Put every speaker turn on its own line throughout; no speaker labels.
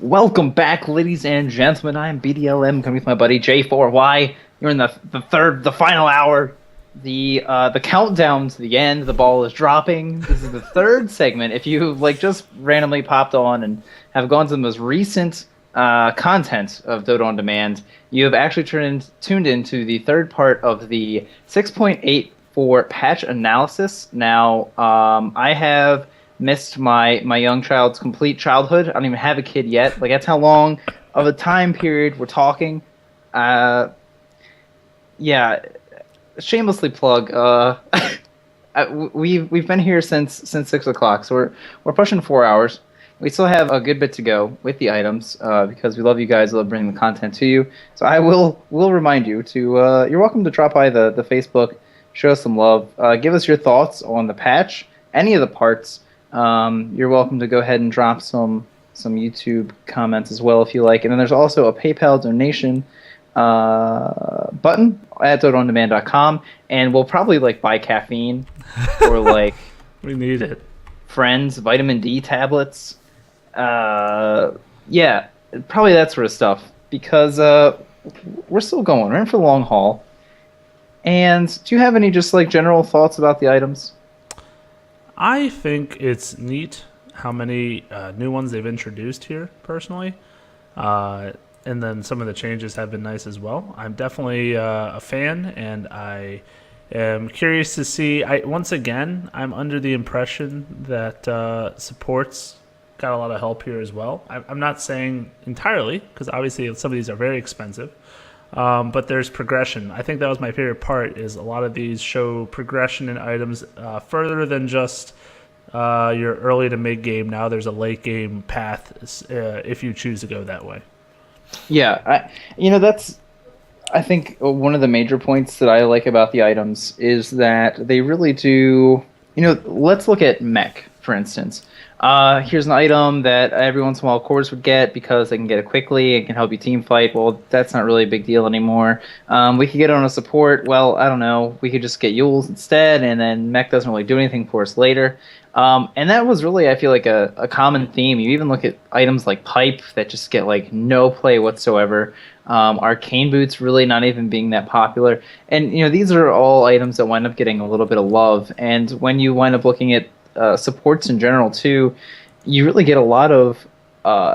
Welcome back, ladies and gentlemen. I am BDLM, coming with my buddy J4Y. You're in the final hour, the countdown to the end. The ball is dropping. This is the third segment. If you just randomly popped on and have gone to the most recent content of Dodo on Demand, you have actually tuned into the third part of the 6.84 patch analysis. Now, I have missed my young child's complete childhood. I don't even have a kid yet. That's how long of a time period we're talking. Yeah, shamelessly plug. We've been here since 6 o'clock, so we're pushing 4 hours. We still have a good bit to go with the items because we love you guys. We love bringing the content to you. So I will remind you to you're welcome to drop by the Facebook, show us some love, give us your thoughts on the patch, any of the parts. You're welcome to go ahead and drop some YouTube comments as well if you like. And then there's also a PayPal donation button at dodoondemand.com, and we'll probably buy caffeine or
We need it.
friends, vitamin D tablets. Yeah, probably that sort of stuff because we're still going. We're in for the long haul. And do you have any just general thoughts about the items?
I think it's neat how many new ones they've introduced here, personally. And then some of the changes have been nice as well. I'm definitely a fan, and I am curious to see. Once again, I'm under the impression that supports got a lot of help here as well. I'm not saying entirely, because obviously some of these are very expensive. But there's progression. I think that was my favorite part, is a lot of these show progression in items further than just your early to mid game. Now there's a late game path if you choose to go that way.
Yeah, that's, I think, one of the major points that I like about the items is that they really do, let's look at mech, for instance. Here's an item that every once in a while cores would get because they can get it quickly and can help you team fight. Well, that's not really a big deal anymore. We could get it on a support. Well, I don't know. We could just get Yules instead, and then mech doesn't really do anything for us later. And that was really, I feel like, a common theme. You even look at items like Pipe that just get no play whatsoever. Arcane Boots really not even being that popular. And, these are all items that wind up getting a little bit of love. And when you wind up looking at supports in general too, you really get a lot of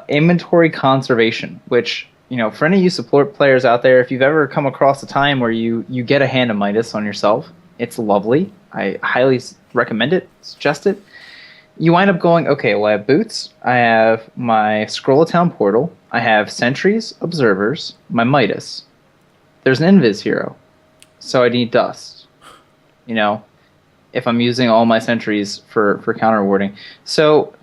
inventory conservation, which, for any of you support players out there, if you've ever come across a time where you get a hand of Midas on yourself, it's lovely. I highly recommend it, suggest it. You wind up going, okay, well, I have boots, I have my Scroll of Town portal, I have sentries, observers, my Midas. There's an invis hero, so I need dust. If I'm using all my sentries for counter warding. So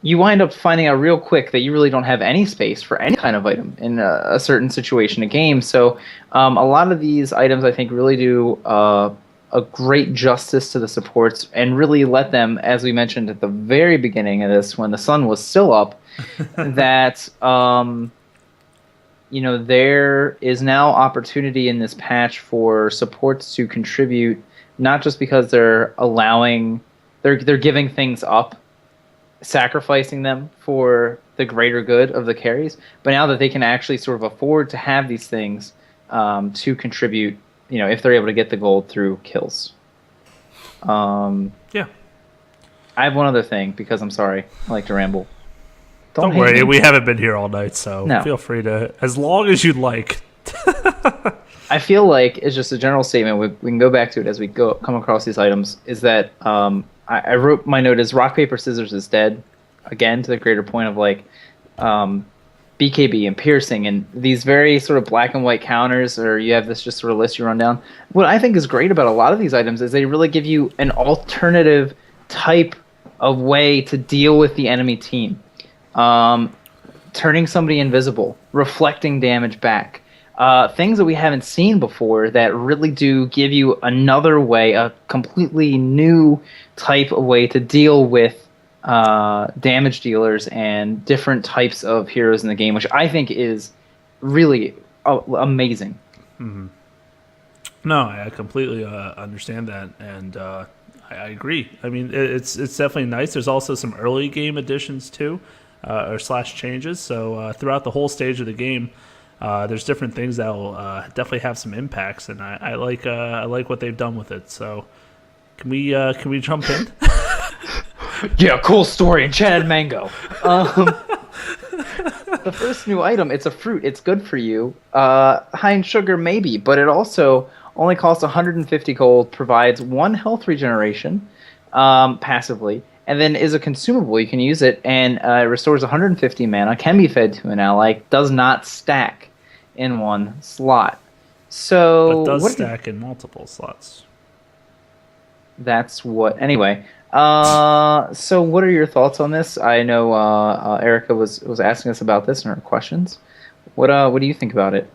you wind up finding out real quick that you really don't have any space for any kind of item in a certain situation in a game. So a lot of these items, I think, really do a great justice to the supports and really let them, as we mentioned at the very beginning of this, when the sun was still up, that there is now opportunity in this patch for supports to contribute, not just because they're giving things up, sacrificing them for the greater good of the carries, but now that they can actually sort of afford to have these things to contribute, if they're able to get the gold through kills.
Yeah.
I have one other thing, because I'm sorry, I like to ramble.
Don't
hate
worry,
me.
we haven't been here all night, so
No.
feel free to, as long as you'd like.
I feel like it's just a general statement. We can go back to it as we come across these items. Is that I wrote my note as rock paper scissors is dead, again to the greater point of BKB and piercing and these very sort of black and white counters, or you have this just sort of list you run down. What I think is great about a lot of these items is they really give you an alternative type of way to deal with the enemy team. Turning somebody invisible, reflecting damage back. Things that we haven't seen before that really do give you another way, a completely new type of way to deal with damage dealers and different types of heroes in the game, which I think is really amazing.
Mm-hmm. No, I completely understand that, and I agree. I mean, it's definitely nice. There's also some early game additions too. or slash changes. So throughout the whole stage of the game, there's different things that will definitely have some impacts, and I like what they've done with it. So can we jump in?
Yeah, cool story. Enchanted mango. The first new item, it's a fruit. It's good for you. High in sugar, maybe, but it also only costs 150 gold, provides 1 health regeneration passively, and then is a consumable. You can use it, and it restores 150 mana, can be fed to an ally, does not stack in one slot. So,
But does stack in multiple slots.
That's what. Anyway, so what are your thoughts on this? I know Erica was asking us about this in her questions. What do you think about it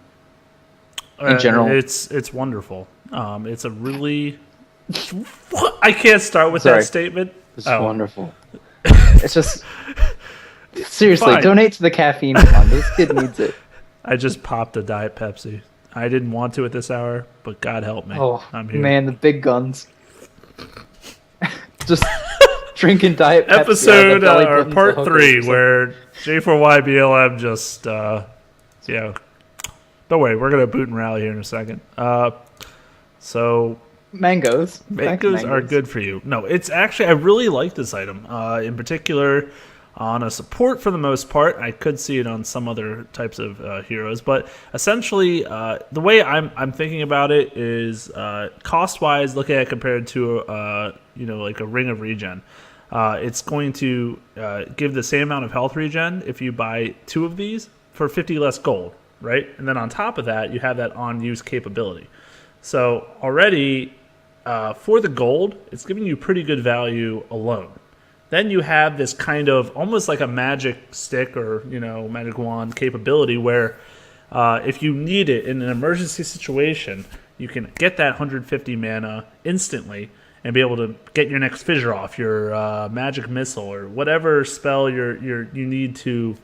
in general?
It's wonderful. It's a really. I can't start with that statement.
It's wonderful. It's just seriously,
Fine.
donate to the caffeine fund. This kid needs it.
I just popped a Diet Pepsi. I didn't want to at this hour, but God help me.
Oh
I'm here.
man, the big guns. Just drinking Diet Pepsi.
Episode or part 3, where J4YBLM just Don't worry, we're gonna boot and rally here in a second. So
mangoes
are good for you. No, it's actually I really like this item. In particular, on a support for the most part. I could see it on some other types of heroes, but essentially, the way I'm thinking about it is cost wise. Look at it compared to like a Ring of Regen. It's going to give the same amount of health regen if you buy 2 of these for 50 less gold, right? And then on top of that, you have that on-use capability. So already, for the gold, it's giving you pretty good value alone. Then you have this kind of almost like a magic stick or magic wand capability where if you need it in an emergency situation, you can get that 150 mana instantly and be able to get your next fissure off, your magic missile, or whatever spell you need to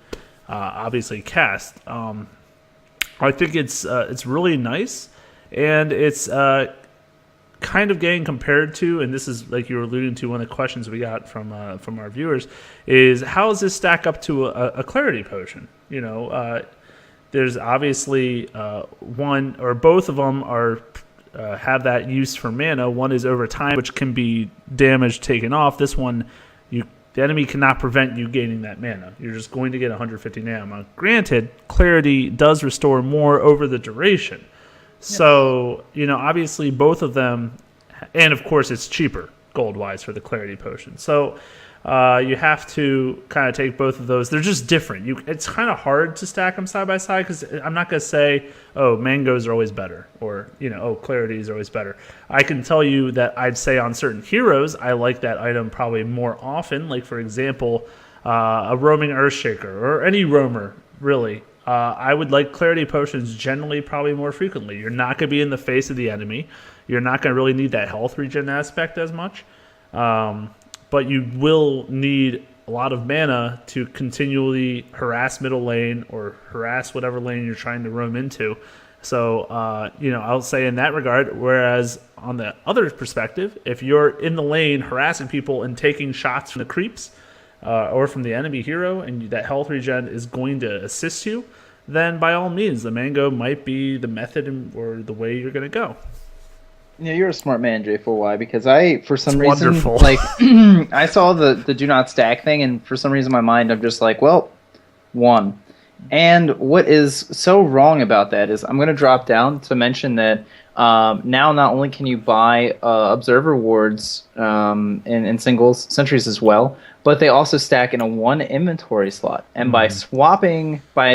obviously cast. I think it's really nice, and it's kind of getting compared to, and this is like you were alluding to, one of the questions we got from our viewers, is how does this stack up to a clarity potion? There's obviously one or both of them are have that use for mana. One is over time, which can be damage taken off. This one, the enemy cannot prevent you gaining that mana. You're just going to get 150 mana. Granted, clarity does restore more over the duration. So, obviously both of them, and of course it's cheaper gold-wise for the clarity potion. So you have to kind of take both of those. They're just different. It's kind of hard to stack them side by side because I'm not going to say, oh, mangoes are always better, or, oh, clarity is always better. I can tell you that I'd say on certain heroes, I like that item probably more often. Like, for example, a roaming Earthshaker, or any roamer, really. I would like clarity potions generally probably more frequently. You're not going to be in the face of the enemy. You're not going to really need that health regen aspect as much. But you will need a lot of mana to continually harass middle lane or harass whatever lane you're trying to roam into. So, I'll say in that regard, whereas on the other perspective, if you're in the lane harassing people and taking shots from the creeps, or from the enemy hero, and that health regen is going to assist you, then by all means, the mango might be the method or the way you're going to go.
Yeah, you're a smart man, J4Y, because for some reason,
wonderful.
like, I saw the do not stack thing, and for some reason in my mind, I'm just like, well, 1. And what is so wrong about that is I'm going to drop down to mention that now not only can you buy observer wards in singles sentries as well, but they also stack in a 1 inventory slot. And by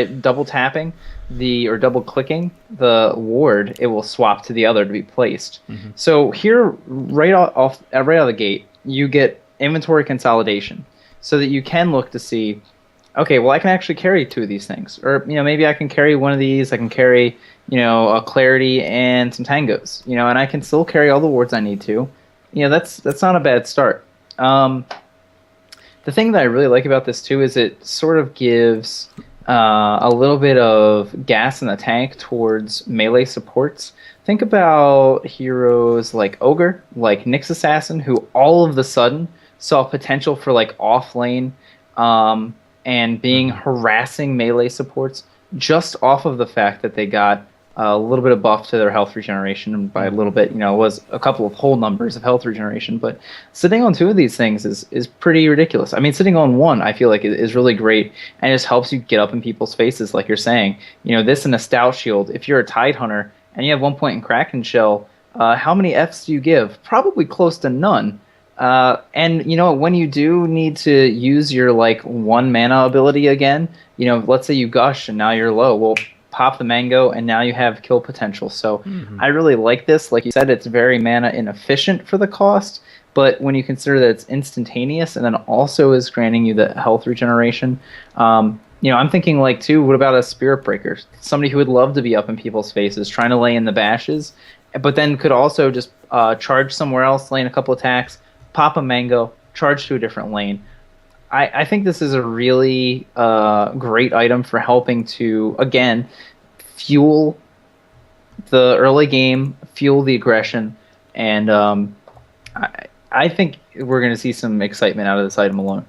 double tapping or double clicking the ward, it will swap to the other to be placed. So here, right out of the gate, you get inventory consolidation, so that you can look to see, okay, well, I can actually carry 2 of these things, or maybe I can carry 1 of these. I can carry a clarity and some tangos, and I can still carry all the wards I need to. That's not a bad start. The thing that I really like about this too is it sort of gives a little bit of gas in the tank towards melee supports. Think about heroes like Ogre, like Nyx Assassin, who all of the sudden saw potential for like off lane and being harassing melee supports just off of the fact that they got a little bit of buff to their health regeneration. And by a little bit, it was a couple of whole numbers of health regeneration. But sitting on two of these things is pretty ridiculous. I mean, sitting on one, I feel like is really great, and it just helps you get up in people's faces, like you're saying. This and a stout shield. If you're a Tide Hunter and you have 1 point in Kraken Shell, how many Fs do you give? Probably close to none. And when you do need to use your 1 mana ability again, let's say you gush and now you're low. Well, pop the mango and now you have kill potential. So I really like this. Like you said, it's very mana inefficient for the cost, but when you consider that it's instantaneous and then also is granting you the health regeneration, I'm thinking too, what about a Spirit Breaker? Somebody who would love to be up in people's faces, trying to lay in the bashes, but then could also just charge somewhere else, lay in a couple attacks, pop a mango, charge to a different lane. I think this is a really great item for helping to, again, fuel the early game, fuel the aggression, and I think we're going to see some excitement out of this item alone.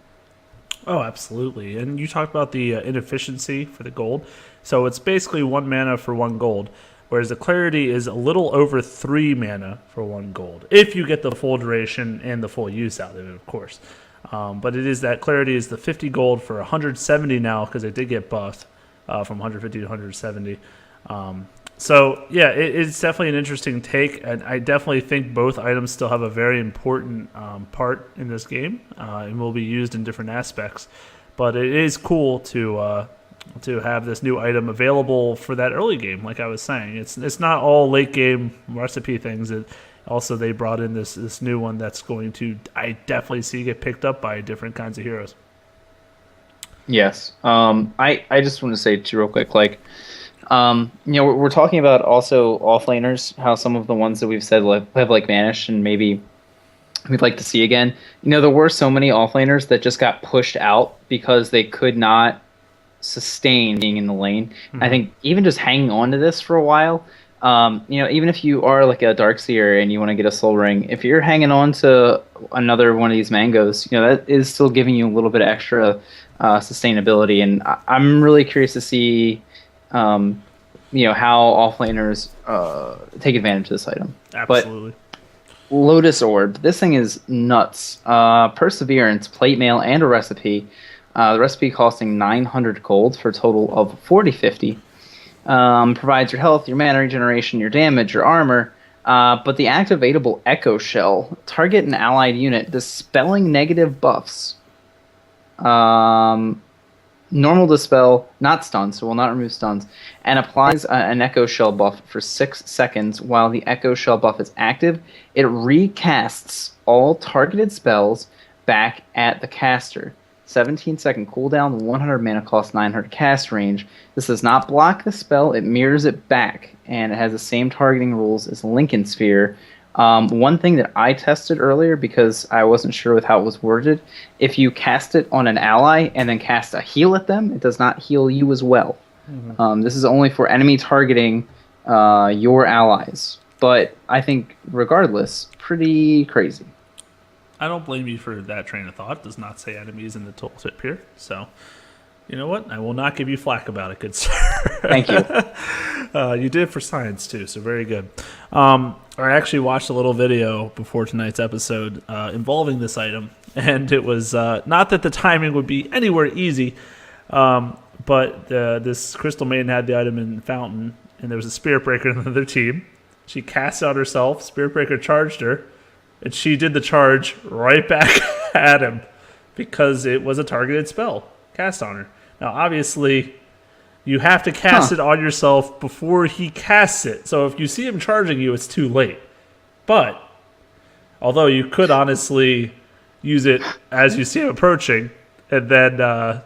Oh, absolutely. And you talked about the inefficiency for the gold. So it's basically 1 mana for 1 gold, whereas the clarity is a little over 3 mana for 1 gold, if you get the full duration and the full use out of it, of course. But it is that clarity is the 50 gold for 170 now, because it did get buffed from 150 to 170. So yeah, it's definitely an interesting take, and I definitely think both items still have a very important part in this game, and will be used in different aspects. But it is cool to have this new item available for that early game. Like I was saying, it's not all late game recipe things. Also, they brought in this new one that's going to, I definitely see, get picked up by different kinds of heroes.
Yes. I just want to say too real quick, we're talking about also offlaners, how some of the ones that we've said have vanished and maybe we'd like to see again. There were so many offlaners that just got pushed out because they could not sustain being in the lane. Mm-hmm. I think even just hanging on to this for a while, even if you are like a Darkseer and you want to get a Soul Ring, if you're hanging on to another one of these mangoes, that is still giving you a little bit of extra sustainability. And I'm really curious to see, how offlaners take advantage of this item.
Absolutely.
But Lotus Orb, this thing is nuts. Perseverance, plate mail, and a recipe. The recipe costing 900 gold for a total of 4050. Provides your health, your mana regeneration, your damage, your armor. But the activatable Echo Shell, target an allied unit, dispelling negative buffs. Normal dispel, not stuns, so will not remove stuns, and applies an Echo Shell buff for 6 seconds. While the Echo Shell buff is active, it recasts all targeted spells back at the caster. 17-second cooldown, 100 mana cost, 900 cast range. This does not block the spell, it mirrors it back, and it has the same targeting rules as Lincoln Sphere. One thing that I tested earlier, because I wasn't sure with how it was worded, if you cast it on an ally and then cast a heal at them, it does not heal you as well. Mm-hmm. This is only for enemy targeting your allies. But I think, regardless, pretty crazy.
I don't blame you for that train of thought. It does not say enemies in the tooltip here. So, you know what? I will not give you flack about it, good sir.
Thank you.
You did it for science, too, so very good. I actually watched a little video before tonight's episode involving this item, and it was not that the timing would be anywhere easy, but this Crystal Maiden had the item in Fountain, and there was a Spirit Breaker in another team. She cast out herself, Spirit Breaker charged her, and she did the charge right back at him because it was a targeted spell cast on her. Now, obviously, you have to cast it on yourself before he casts it. So if you see him charging you, it's too late. But, although you could honestly use it as you see him approaching, and then,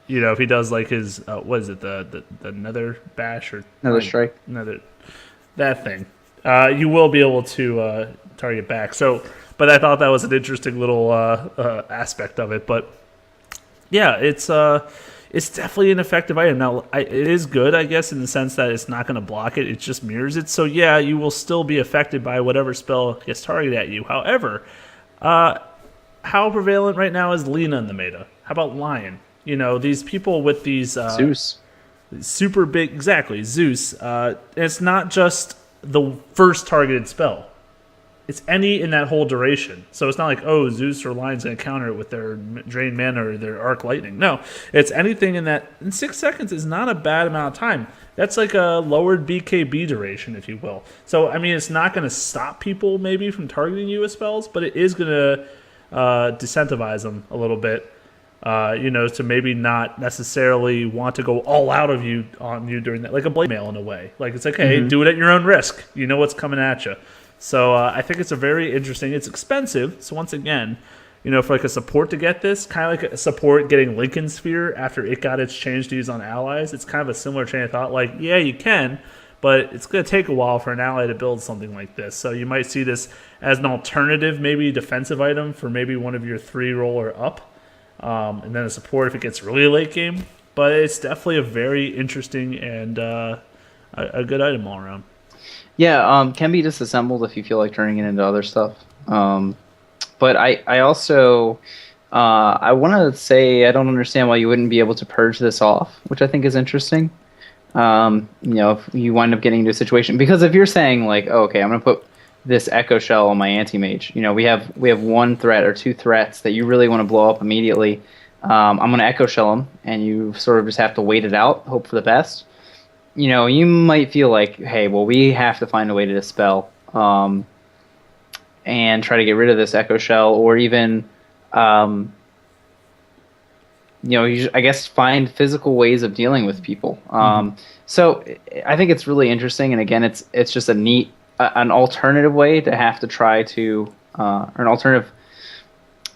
if he does like his, what is it, the Nether Bash or...
Nether Strike.
That thing. You will be able to target back. But I thought that was an interesting little aspect of it. But yeah, it's definitely an effective item. Now, it is good, I guess, in the sense that it's not going to block it. It just mirrors it. So yeah, you will still be affected by whatever spell gets targeted at you. However, how prevalent right now is Lina in the meta? How about Lion? These people with these
Zeus.
super big, exactly, Zeus. It's not just the first targeted spell. It's any in that whole duration. So it's not like, oh, Zeus or Lion's going to counter it with their Drain Mana or their Arc Lightning. No, it's anything in that. And 6 seconds is not a bad amount of time. That's like a lowered BKB duration, if you will. So, I mean, it's not going to stop people maybe from targeting you with spells, but it is going to disincentivize them a little bit. To maybe not necessarily want to go all out of you on you during that, like a blade mail in a way. Like, it's like, hey, do it at your own risk. You know what's coming at you. So I think it's a very interesting. It's expensive. So once again, for like a support to get this, kind of like a support getting Lincoln Sphere after it got its change to use on allies, it's kind of a similar train of thought. Like, yeah, you can, but it's going to take a while for an ally to build something like this. So you might see this as an alternative, maybe defensive item for maybe one of your 3-roller up, and then a support if it gets really late game. But it's definitely a very interesting and a good item all around.
Yeah, can be disassembled if you feel like turning it into other stuff. But I also I want to say I don't understand why you wouldn't be able to purge this off, which I think is interesting. If you wind up getting into a situation, because if you're saying like, oh, okay, I'm gonna put this Echo Shell on my anti-mage, we have one threat or 2 threats that you really want to blow up immediately. I'm gonna Echo Shell them, and you sort of just have to wait it out, hope for the best. You might feel like, hey, well, we have to find a way to dispel and try to get rid of this Echo Shell, or even, I guess find physical ways of dealing with people. So I think it's really interesting, and again, it's just a neat, an alternative way to have to try to, or an alternative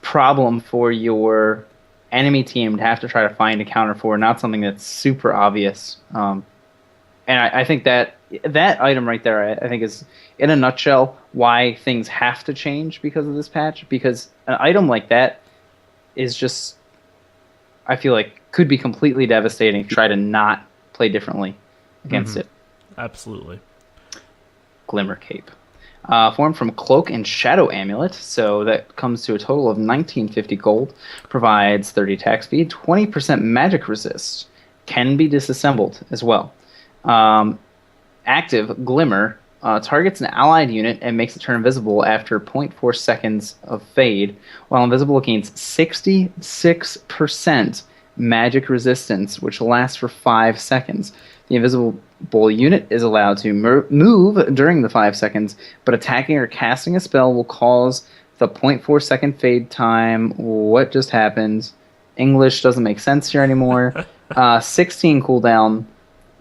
problem for your enemy team to have to try to find a counter for, not something that's super obvious. And I think that item right there, I think is, in a nutshell, why things have to change because of this patch. Because an item like that is just, I feel like, could be completely devastating if you try to not play differently against it.
Absolutely.
Glimmer Cape. Formed from Cloak and Shadow Amulet, so that comes to a total of 1950 gold. Provides 30 attack speed, 20% magic resist. Can be disassembled as well. Active Glimmer targets an allied unit and makes it turn invisible after 0.4 seconds of fade. While invisible, it gains 66% magic resistance, which lasts for 5 seconds. The invisible unit is allowed to move during the 5 seconds, but attacking or casting a spell will cause the 0.4 second fade time. What just happened? English doesn't make sense here anymore. 16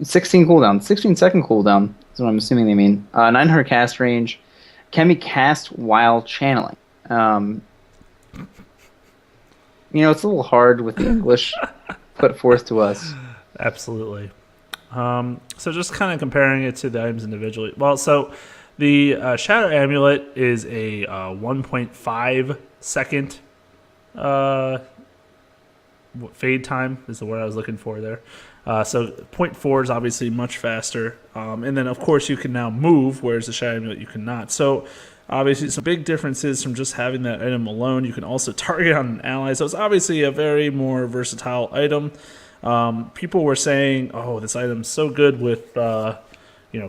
second cooldown is what I'm assuming they mean. 900 cast range, can be cast while channeling. It's a little hard with the English put forth to us.
Absolutely. So just kind of comparing it to the items individually. Well, so the Shadow Amulet is a 1.5 second fade time is the word I was looking for there. So 0.4 is obviously much faster. And then, of course, you can now move, whereas the Shadow Amulet you cannot. So obviously some big differences from just having that item alone. You can also target on an ally. So it's obviously a very more versatile item. People were saying, oh, this item's so good with,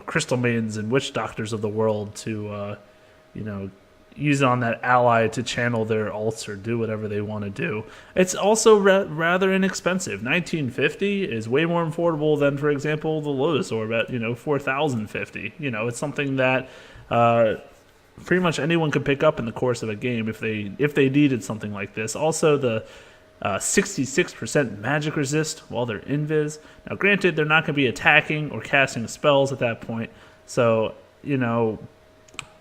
Crystal Maidens and Witch Doctors of the world to, use it on that ally to channel their ults or do whatever they want to do. It's also rather inexpensive. 1950 is way more affordable than, for example, the Lotus Orb at 4,050. It's something that pretty much anyone could pick up in the course of a game if they needed something like this. Also, the 66% magic resist while they're invis. Now, granted, they're not going to be attacking or casting spells at that point, so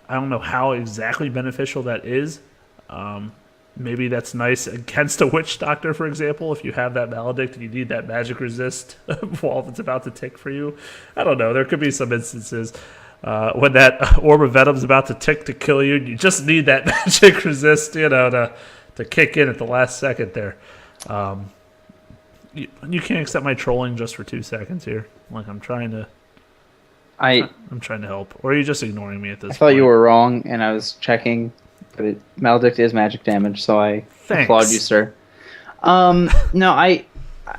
I don't know how exactly beneficial that is. Maybe that's nice against a Witch Doctor, for example, if you have that Maledict and you need that magic resist while it's about to tick for you. I don't know. There could be some instances when that Orb of Venom's about to tick to kill you, and you just need that magic resist, to kick in at the last second there. You can't accept my trolling just for 2 seconds here. Like, I'm trying to help. Or are you just ignoring me at this point?
I thought you were wrong, and I was checking, but Maledict is magic damage, so I applaud you, sir. No,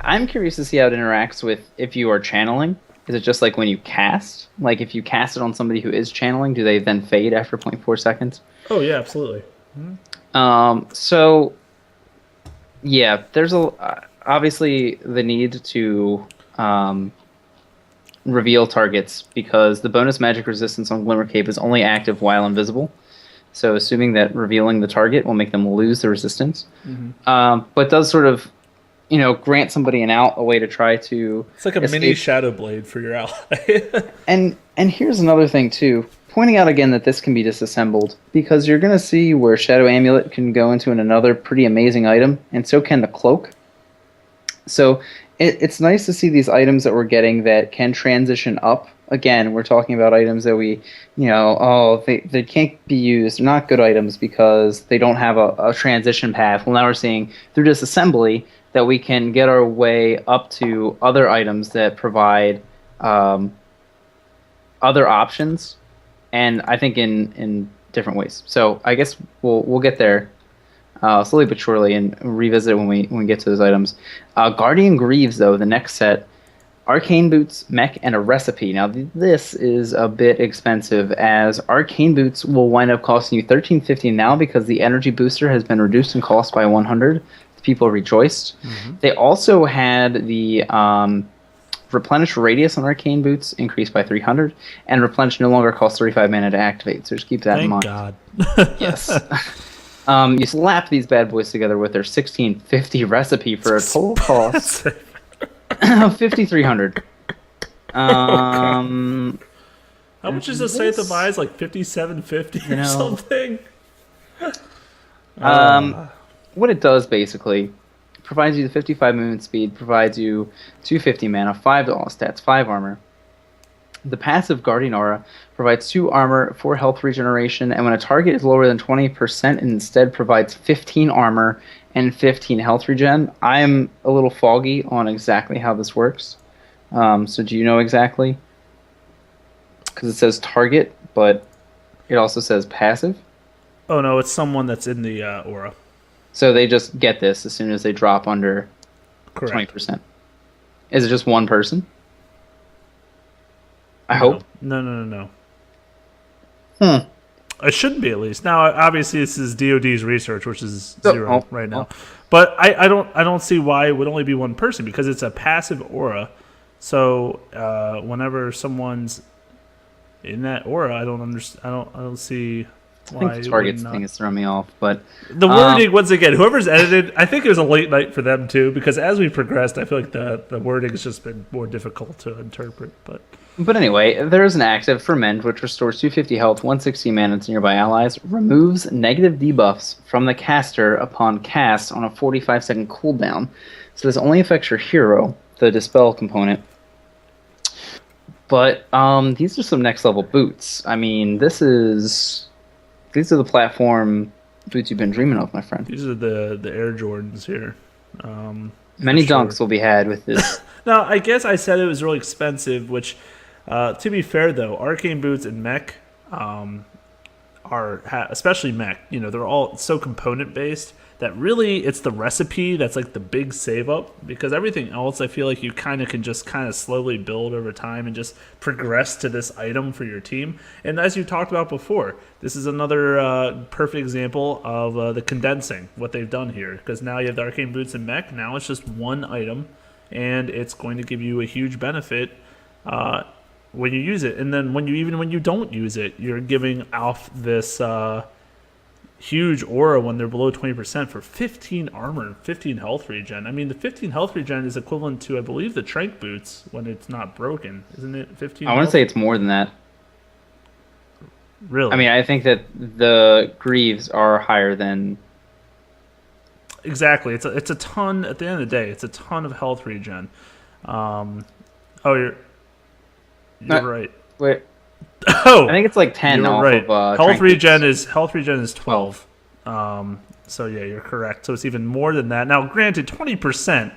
I'm curious to see how it interacts with if you are channeling. Is it just like when you cast? Like if you cast it on somebody who is channeling, do they then fade after zero point 0.4 seconds?
Oh yeah, absolutely.
So yeah, there's obviously the need to reveal targets because the bonus magic resistance on Glimmer Cape is only active while invisible. So assuming that revealing the target will make them lose the resistance, but does sort of, grant somebody an out, a way to try to
It's like a
escape.
mini Shadow Blade for your ally.
And here's another thing too, pointing out again that this can be disassembled because you're going to see where Shadow Amulet can go into another pretty amazing item, and so can the cloak. So it's nice to see these items that we're getting that can transition up. Again, we're talking about items that we, they can't be used. They're not good items because they don't have a transition path. Well, now we're seeing through disassembly that we can get our way up to other items that provide other options, and I think in different ways. So I guess we'll get there slowly but surely, and revisit it when we get to those items. Guardian Greaves, though, the next set, Arcane Boots, Mech, and a Recipe. Now this is a bit expensive, as Arcane Boots will wind up costing you $13.50 now because the energy booster has been reduced in cost by 100. People rejoiced. They also had the Replenish Radius on Arcane Boots increased by 300, and Replenish no longer costs 35 mana to activate, so just keep that in mind.
Thank God.
Yes. You slap these bad boys together with their 1650 recipe for a total cost of 5,300.
How much does the Scythe of Eyes? Like 5750 or something?
What it does basically provides you the 55 movement speed, provides you 250 mana, 5 to all stats, 5 armor. The passive Guardian Aura provides 2 armor, 4 health regeneration, and when a target is lower than 20%, it instead provides 15 armor and 15 health regen. I'm a little foggy on exactly how this works. So do you know exactly? Because it says target, but it also says passive.
Oh no, it's someone that's in the aura.
So they just get this as soon as they drop under
Correct.
20%. Is it just one person? I hope.
No. It shouldn't be, at least. Now, obviously, this is DoD's research, which is zero right now. But I don't see why it would only be one person, because it's a passive aura. So whenever someone's in that aura, I don't understand. I don't see why.
I think the targets thing is throwing me off, but
the wording, once again, whoever's edited, I think it was a late night for them too, because as we progressed, I feel like the wording has just been more difficult to interpret. But
anyway, there is an active Ferment, which restores 250 health, 160 mana to nearby allies, removes negative debuffs from the caster upon cast on a 45-second cooldown. So this only affects your hero, the Dispel component. But these are some next level boots. I mean, these are the platform boots you've been dreaming of, my friend.
These are the Air Jordans here.
Many dunks will be had with this.
Now, I guess I said it was really expensive, which, to be fair, though, Arcane Boots and Mech especially Mech, they're all so component-based that really it's the recipe that's like the big save-up, because everything else I feel like you kind of slowly build over time and just progress to this item for your team. And as you talked about before, this is another perfect example of the condensing, what they've done here, because now you have the Arcane Boots and Mech, now it's just one item, and it's going to give you a huge benefit when you use it. And then when you don't use it, you're giving off this huge aura when they're below 20% for 15 armor and 15 health regen. I mean, the 15 health regen is equivalent to, I believe, the Trank Boots when it's not broken. Isn't it 15?
I want to say it's more than that.
Really?
I mean, I think that the Greaves are higher than...
Exactly. It's a ton, at the end of the day, it's a ton of health regen. You're right.
Wait.
Oh,
I think it's like 10
you're
off
right.
of
health regen is 12. So yeah, you're correct. So it's even more than that. Now, granted, 20%.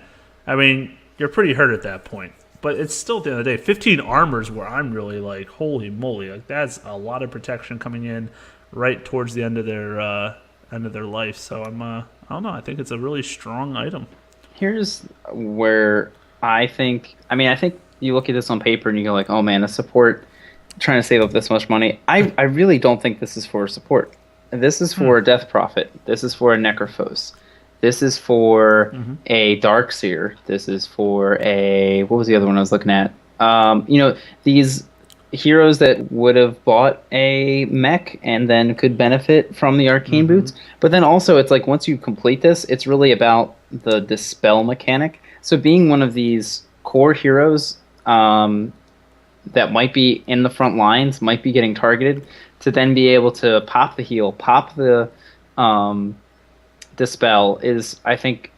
I mean, you're pretty hurt at that point, but it's still at the end of the day. 15 armors where I'm really like, holy moly, like that's a lot of protection coming in right towards the end of their life. So I don't know. I think it's a really strong item.
Here's where I think you look at this on paper and you go like, oh man, a support trying to save up this much money. I really don't think this is for support. This is for a Death Prophet. This is for a Necrophos. This is for a Darkseer. This is for a what was the other one I was looking at? These heroes that would have bought a mech and then could benefit from the arcane boots. But then also it's like once you complete this, it's really about the dispel mechanic. So being one of these core heroes that might be in the front lines, might be getting targeted, to then be able to pop the heal, pop the dispel is, I think,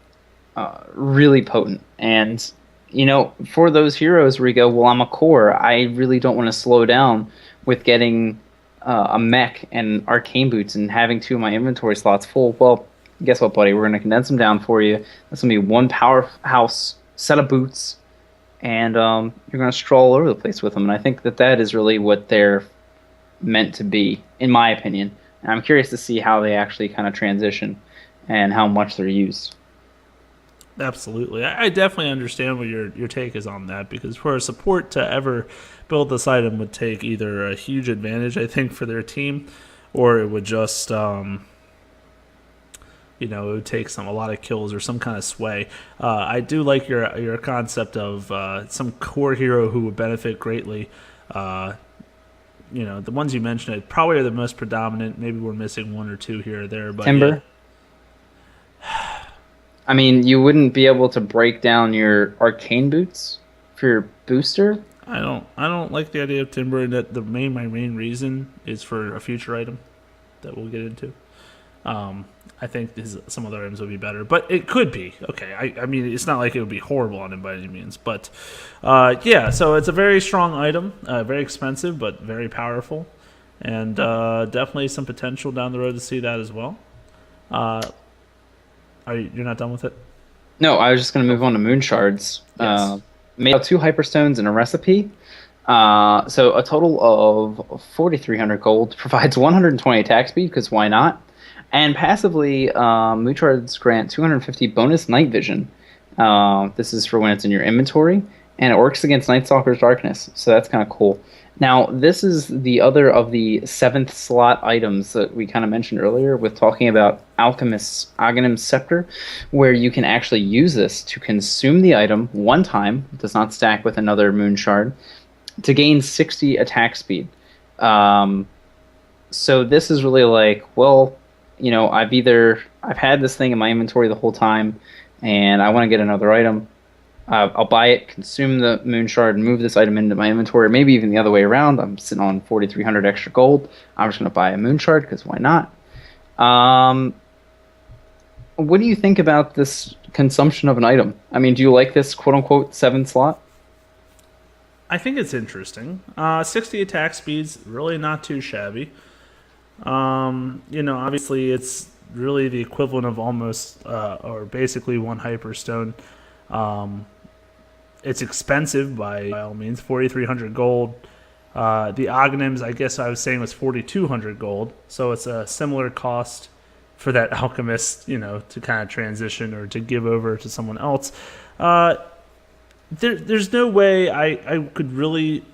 really potent. And for those heroes where you go, well, I'm a core, I really don't want to slow down with getting a mech and arcane boots and having two of my inventory slots full. Well, guess what, buddy? We're going to condense them down for you. That's going to be one powerhouse set of boots, and you're going to stroll all over the place with them. And I think that is really what they're meant to be, in my opinion. And I'm curious to see how they actually kind of transition and how much they're used.
Absolutely. I definitely understand what your take is on that, because for a support to ever build this item would take either a huge advantage, I think, for their team, or it would just, it would take a lot of kills or some kind of sway. I do like your concept of some core hero who would benefit greatly. The ones you mentioned probably are the most predominant. Maybe we're missing one or two here or there. But
Timber. Yeah. I mean, you wouldn't be able to break down your arcane boots for your booster.
I don't like the idea of Timber, and that my main reason is for a future item that we'll get into. I think some other items would be better, but it could be. Okay, I mean, it's not like it would be horrible on him by any means, but so it's a very strong item, very expensive, but very powerful, and definitely some potential down the road to see that as well. You're not done with it?
No, I was just going to move on to moon shards.
Yes.
Made out 2 hyperstones and a recipe. So a total of 4,300 gold, provides 120 attack speed, because why not? And passively, moon shards grant 250 bonus night vision. This is for when it's in your inventory, and it works against Night Stalker's Darkness, so that's kind of cool. Now, this is the other of the 7th slot items that we kind of mentioned earlier with talking about Alchemist's Aghanim's Scepter, where you can actually use this to consume the item one time, it does not stack with another moon shard, to gain 60 attack speed. So this is really like, well, I've had this thing in my inventory the whole time, and I want to get another item. I'll buy it, consume the moon shard, and move this item into my inventory, or maybe even the other way around. I'm sitting on 4,300 extra gold. I'm just going to buy a moon shard, because why not? What do you think about this consumption of an item? I mean, do you like this quote-unquote 7th slot?
I think it's interesting. 60 attack speed's really not too shabby. Obviously it's really the equivalent of almost, or basically one hyperstone. It's expensive by all means, 4,300 gold. The Aghanims, I guess I was saying, was 4,200 gold. So it's a similar cost for that alchemist, to kind of transition or to give over to someone else. There's no way I could really...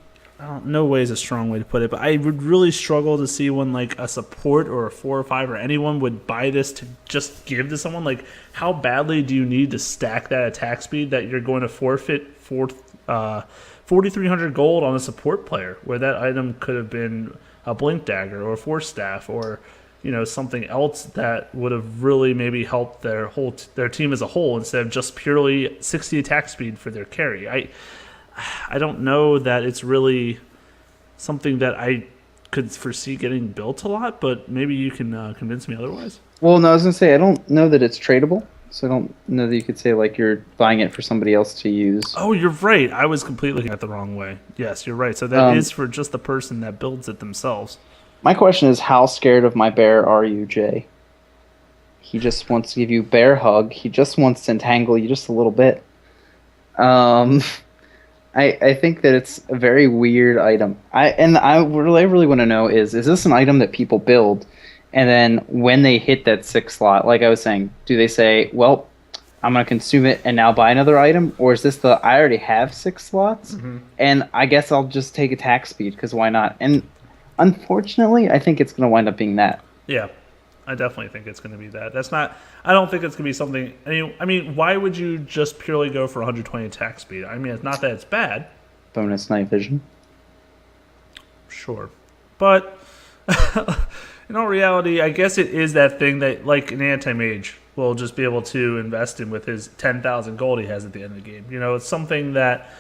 no way is a strong way to put it, but I would really struggle to see when like a support or a 4 or 5 or anyone would buy this to just give to someone. Like, how badly do you need to stack that attack speed that you're going to forfeit 4,300 gold on a support player, where that item could have been a blink dagger or a force staff or something else that would have really maybe helped their team as a whole, instead of just purely 60 attack speed for their carry. I don't know that it's really something that I could foresee getting built a lot, but maybe you can convince me otherwise.
Well, no, I was going to say, I don't know that it's tradable, so I don't know that you could say, like, you're buying it for somebody else to use.
Oh, you're right. I was completely looking at it the wrong way. Yes, you're right. So that is for just the person that builds it themselves.
My question is, how scared of my bear are you, Jay? He just wants to give you a bear hug. He just wants to entangle you just a little bit. I think that it's a very weird item. What I really want to know is this an item that people build, and then when they hit that 6th slot, like I was saying, do they say, well, I'm gonna consume it and now buy another item, or is this the I already have 6 slots, and I guess I'll just take attack speed because why not? And unfortunately, I think it's gonna wind up being that.
Yeah, I definitely think it's going to be that. That's not. I don't think it's going to be something. I mean, why would you just purely go for 120 attack speed? I mean, it's not that it's bad,
Bonus night vision.
sure, but in all reality, I guess it is that thing that, like, an anti-mage will just be able to invest in with his 10,000 gold he has at the end of the game. It's something that,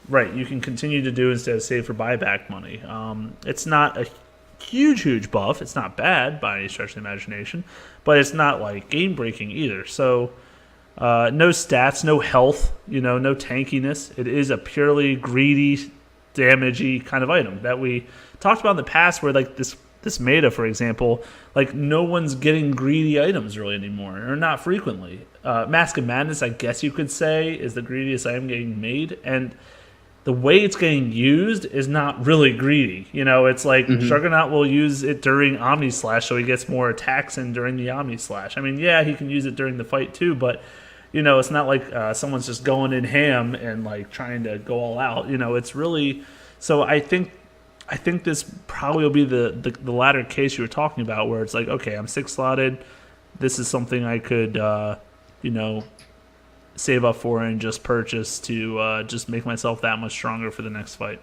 right, you can continue to do instead of save for buyback money. It's not a huge buff. It's not bad by any stretch of the imagination, but it's not, like, game-breaking either. So, no stats, no health, no tankiness. It is a purely greedy, damagey kind of item that we talked about in the past where, like, this meta, for example, like, no one's getting greedy items really anymore, or not frequently. Mask of Madness, I guess you could say, is the greediest item getting made, and the way it's getting used is not really greedy. It's like Juggernaut will use it during Omni Slash, so he gets more attacks in during the Omni Slash. I mean, yeah, he can use it during the fight too, but it's not like someone's just going in ham and, like, trying to go all out. It's really. So I think this probably will be the latter case you were talking about, where it's like, okay, I'm 6 slotted. This is something I could save up for and just purchase to just make myself that much stronger for the next fight.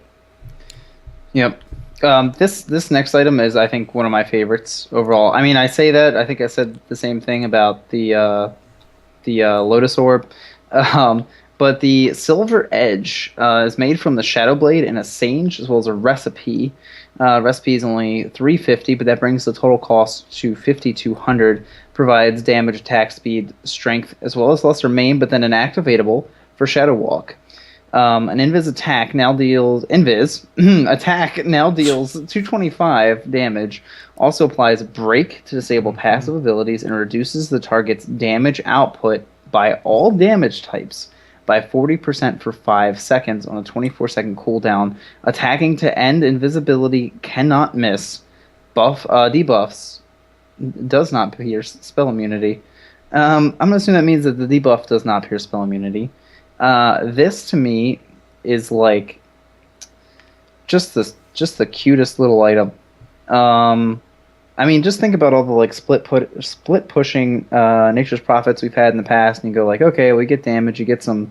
Yep. This next item is, I think, one of my favorites overall. I mean, I say that. I think I said the same thing about the Lotus Orb. But the Silver Edge is made from the Shadow Blade and a Sage, as well as a Recipe. Recipe is only 350, but that brings the total cost to 5,200. Provides damage, attack speed, strength, as well as lesser main, but then an activatable for Shadow Walk. An Invis attack now deals attack now deals 225 damage. Also applies Break to disable passive abilities and reduces the target's damage output by all damage types by 40% for 5 seconds on a 24-second cooldown. Attacking to end invisibility cannot miss. Debuffs does not pierce spell immunity. I'm gonna assume that means that the debuff does not pierce spell immunity. This to me is like just the cutest little item. I mean, just think about all the, like, split pushing Nature's Prophets we've had in the past, and you go like, okay, we get damage, you get some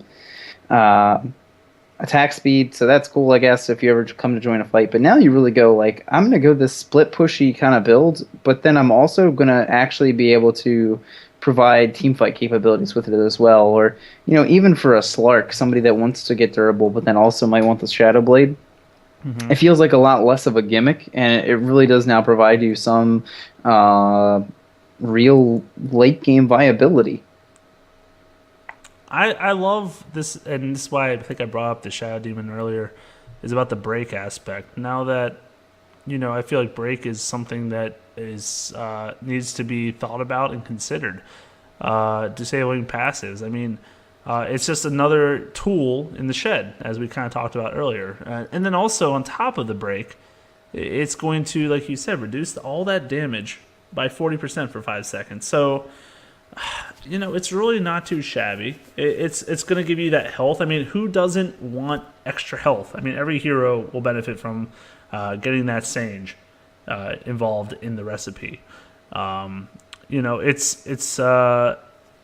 attack speed, so that's cool, I guess, if you ever come to join a fight. But now you really go like, I'm gonna go this split pushy kind of build, but then I'm also gonna actually be able to provide team fight capabilities with it as well, or even for a Slark, somebody that wants to get durable, but then also might want the Shadow Blade. It feels like a lot less of a gimmick, and it really does now provide you some real late game viability.
I love this, and this is why I think I brought up the Shadow Demon earlier, is about the break aspect. Now that, I feel like break is something that is needs to be thought about and considered. Disabling passives. I mean, it's just another tool in the shed, as we kind of talked about earlier. And then also, on top of the break, it's going to, like you said, reduce all that damage by 40% for 5 seconds. So, it's really not too shabby. It's going to give you that health. I mean, who doesn't want extra health? I mean, every hero will benefit from getting that Sage involved in the recipe. It's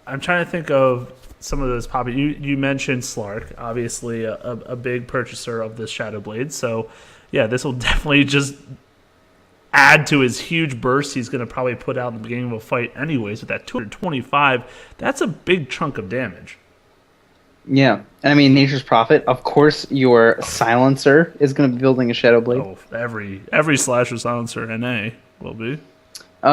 I'm trying to think of some of those popular. You mentioned Slark, obviously a big purchaser of this Shadow Blade. So, yeah, this will definitely just add to his huge burst he's going to probably put out in the beginning of a fight anyways with that 225. That's a big chunk of damage.
Yeah, and I mean, Nature's Prophet, of course your Silencer is going to be building a Shadow Blade.
Oh, every Slasher Silencer NA will be.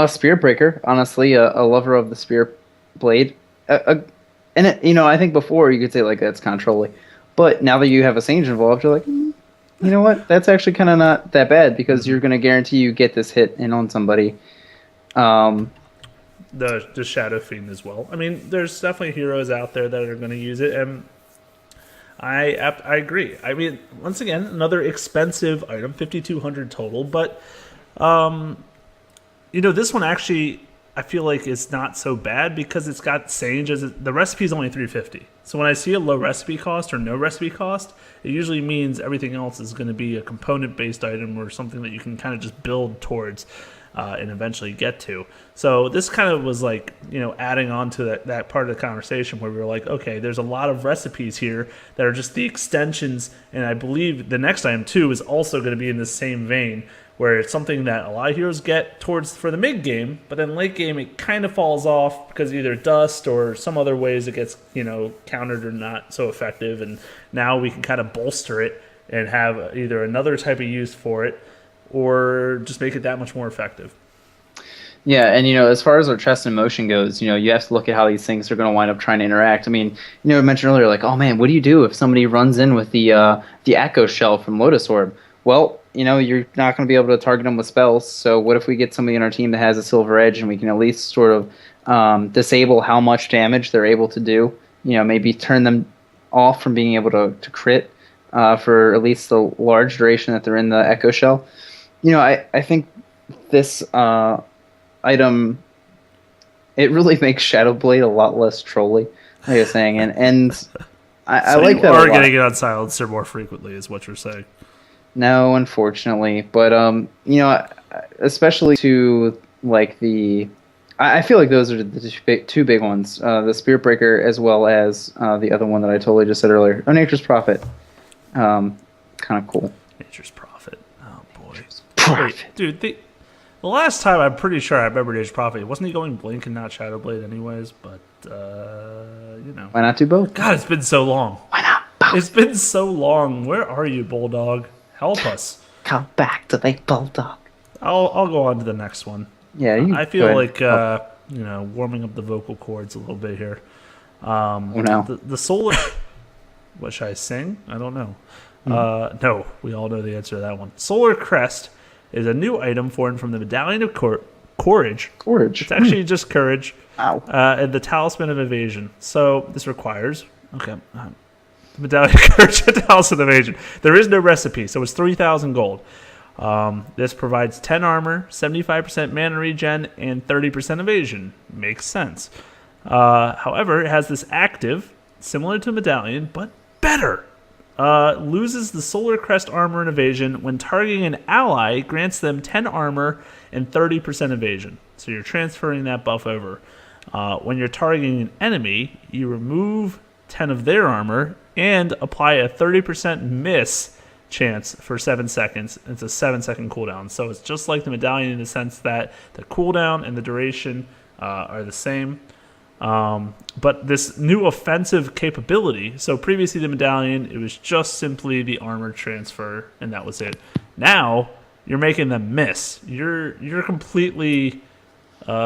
Spirit Breaker, honestly, a lover of the Spirit Blade. And I think before you could say, like, that's kind of trolly. But now that you have a Sage involved, you're like, you know what? That's actually kind of not that bad, because you're going to guarantee you get this hit in on somebody.
The Shadow Fiend as well. I mean, there's definitely heroes out there that are going to use it, and I agree. I mean, once again, another expensive item, 5,200 total, but this one actually, I feel like it's not so bad because it's got Sage as the recipe is only 350. So when I see a low recipe cost or no recipe cost, it usually means everything else is going to be a component based item or something that you can kind of just build towards and eventually get to. So this kind of was like, adding on to that part of the conversation where we were like, okay, there's a lot of recipes here that are just the extensions. And I believe the next item too is also going to be in the same vein, where it's something that a lot of heroes get towards for the mid game, but then late game it kind of falls off because either dust or some other ways it gets, countered or not so effective. And now we can kind of bolster it and have either another type of use for it or just make it that much more effective.
Yeah, and as far as our trust in motion goes, you have to look at how these things are going to wind up trying to interact. I mean, I mentioned earlier, like, oh man, what do you do if somebody runs in with the Echo Shell from Lotus Orb? Well, you're not going to be able to target them with spells. So what if we get somebody on our team that has a Silver Edge and we can at least sort of disable how much damage they're able to do? Maybe turn them off from being able to crit for at least the large duration that they're in the Echo Shell. I think this item, it really makes Shadowblade a lot less trolly, like I was saying, and I
so
like that a lot.
You are getting it on Silencer more frequently, is what you're saying.
No, unfortunately, but especially to like I feel like those are the two big ones, the Spirit Breaker as well as the other one that I totally just said earlier, Nature's Prophet. Kind of cool.
Nature's Prophet. Oh boy.
Prophet.
Wait, dude, the last time I'm pretty sure I remember Nature's Prophet, wasn't he going Blink and not Shadowblade anyways? But
why not do both?
God, it's been so long.
Why not both?
It's been so long. Where are you, Bulldog? Help us.
Come back to the Bulldog.
I'll go on to the next one.
Yeah,
I feel like warming up the vocal cords a little bit here.
No.
The solar. What should I sing? I don't know. No, we all know the answer to that one. Solar Crest is a new item formed from the Medallion of Courage.
Courage.
It's actually just Courage.
Ow.
And the Talisman of Evasion. So this requires Medallion of Courage and Talisman of Evasion. There is no recipe, so it's 3,000 gold. This provides 10 armor, 75% mana regen, and 30% evasion. Makes sense. However, it has this active, similar to Medallion, but better. Loses the Solar Crest armor and evasion when targeting an ally, grants them 10 armor and 30% evasion. So you're transferring that buff over. When you're targeting an enemy, you remove 10 of their armor and apply a 30% miss chance for 7 seconds. It's a 7-second cooldown. So it's just like the Medallion in the sense that the cooldown and the duration are the same. But this new offensive capability, so previously the Medallion, it was just simply the armor transfer, and that was it. Now, you're making them miss. You're completely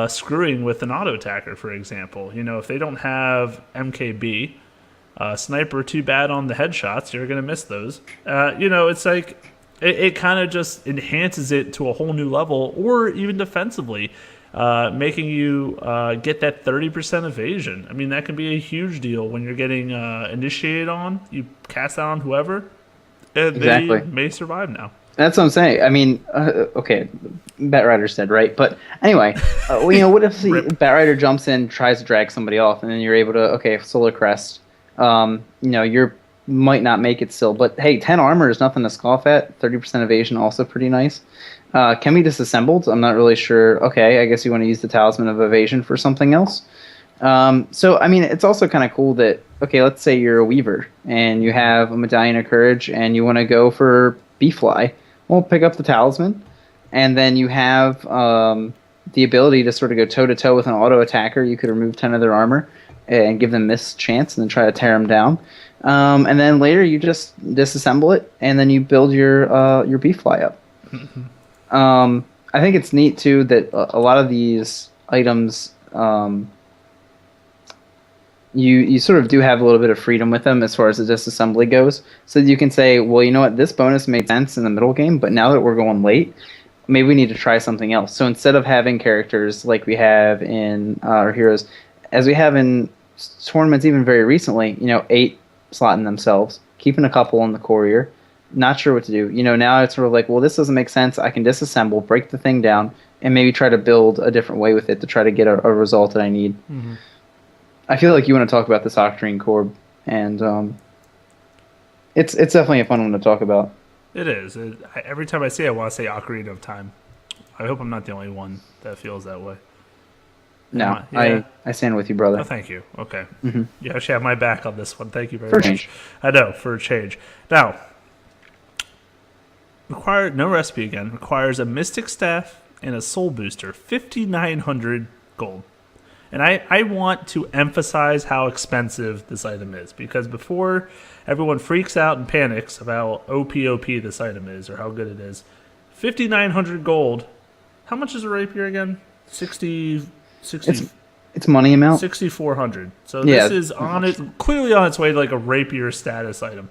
screwing with an auto attacker, for example. If they don't have MKB, sniper too bad on the headshots, you're going to miss those. It's like it kind of just enhances it to a whole new level, or even defensively, making you get that 30% evasion. I mean, that can be a huge deal when you're getting initiated on. You cast that on whoever, and
exactly.
They may survive now.
That's what I'm saying. I mean, okay, Batrider said, right? But anyway, what if the Batrider jumps in, tries to drag somebody off, and then you're able to, Solar Crest, you might not make it still, but hey, 10 armor is nothing to scoff at. 30% evasion, also pretty nice. Can be disassembled? I'm not really sure. Okay, I guess you want to use the Talisman of Evasion for something else. So, I mean, it's also kind of cool that, let's say you're a Weaver, and you have a Medallion of Courage, and you want to go for B-Fly. Well, pick up the Talisman, and then you have the ability to sort of go toe-to-toe with an auto attacker. You could remove 10 of their armor and give them miss chance, and then try to tear them down. And then later you just disassemble it, and then you build your B-Fly up. I think it's neat too that a lot of these items, you sort of do have a little bit of freedom with them as far as the disassembly goes. So you can say, well, you know what, this bonus made sense in the middle game, but now that we're going late, maybe we need to try something else. So instead of having characters like we have in our heroes, as we have in tournaments even very recently, 8 slotting themselves, keeping a couple on the courier, not sure what to do. Now it's sort of like, well, this doesn't make sense. I can disassemble, break the thing down, and maybe try to build a different way with it to try to get a result that I need.
Mm-hmm.
I feel like you want to talk about this Octarine Corb, and it's definitely a fun one to talk about.
It is. Every time I see it, I want to say Ocarina of Time. I hope I'm not the only one that feels that way.
No,
Yeah.
I stand with you, brother.
Oh, thank you. Okay.
Mm-hmm.
You actually have my back on this one. Thank you very
For
much.
change.
I know, for a change. Now, no recipe again. Requires a Mystic Staff and a Soul Booster. 5,900 gold. And I want to emphasize how expensive this item is, because before everyone freaks out and panics about OP this item is or how good it is, 5,900 gold. How much is a rapier again? 60.
It's money amount.
6,400. So
Yeah.
this is clearly on its way to like a rapier status item.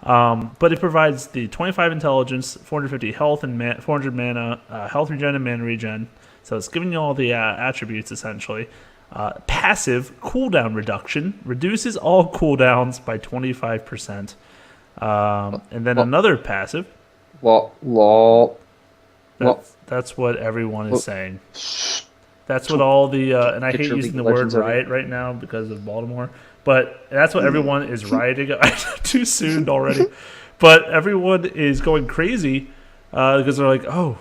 But it provides the 25 intelligence, 450 health and 400 mana, health regen and mana regen. So it's giving you all the attributes essentially. Passive cooldown reduction reduces all cooldowns by 25%. And then another passive. That's what everyone is saying. That's what all the and I hate using the word riot right now because of Baltimore, but that's what everyone is rioting. Too soon already, but everyone is going crazy because they're like, oh,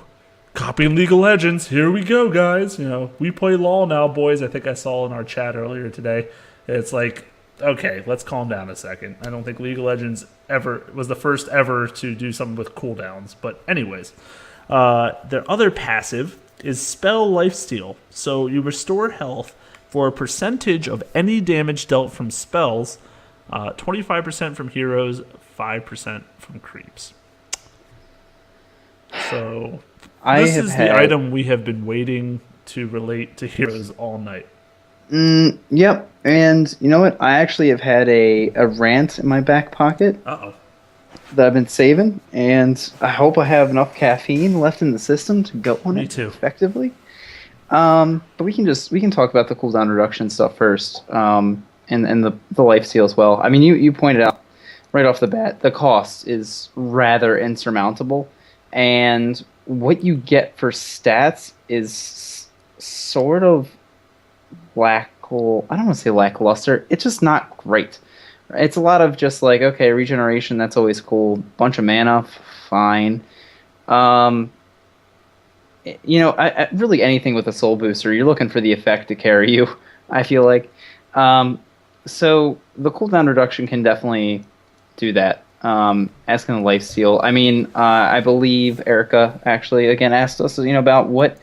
copying League of Legends. Here we go, guys. We play LOL now, boys. I think I saw in our chat earlier today. It's like, okay, let's calm down a second. I don't think League of Legends ever was the first ever to do something with cooldowns. But anyways, their other passive is Spell Lifesteal. So you restore health for a percentage of any damage dealt from spells, 25% from heroes, 5% from creeps. So this is the item we have been waiting to relate to heroes all night.
Yep, and you know what? I actually have had a rant in my back pocket.
Uh-oh.
That I've been saving, and I hope I have enough caffeine left in the system to go on it effectively. But we can talk about the cooldown reduction stuff first, and the lifesteal as well. I mean, you pointed out right off the bat the cost is rather insurmountable, and what you get for stats is sort of I don't want to say lackluster. It's just not great. It's a lot of just like, okay, regeneration, that's always cool. Bunch of mana, fine. Really anything with a soul booster, you're looking for the effect to carry you, I feel like. So the cooldown reduction can definitely do that, as can the lifesteal. I mean, I believe Erica actually, again, asked us, about what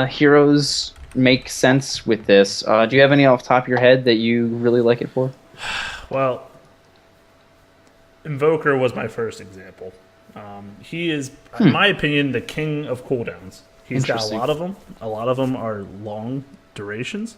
heroes make sense with this. Do you have any off the top of your head that you really like it for?
Well, Invoker was my first example. He is, in my opinion, the king of cooldowns. He's got a lot of them. A lot of them are long durations.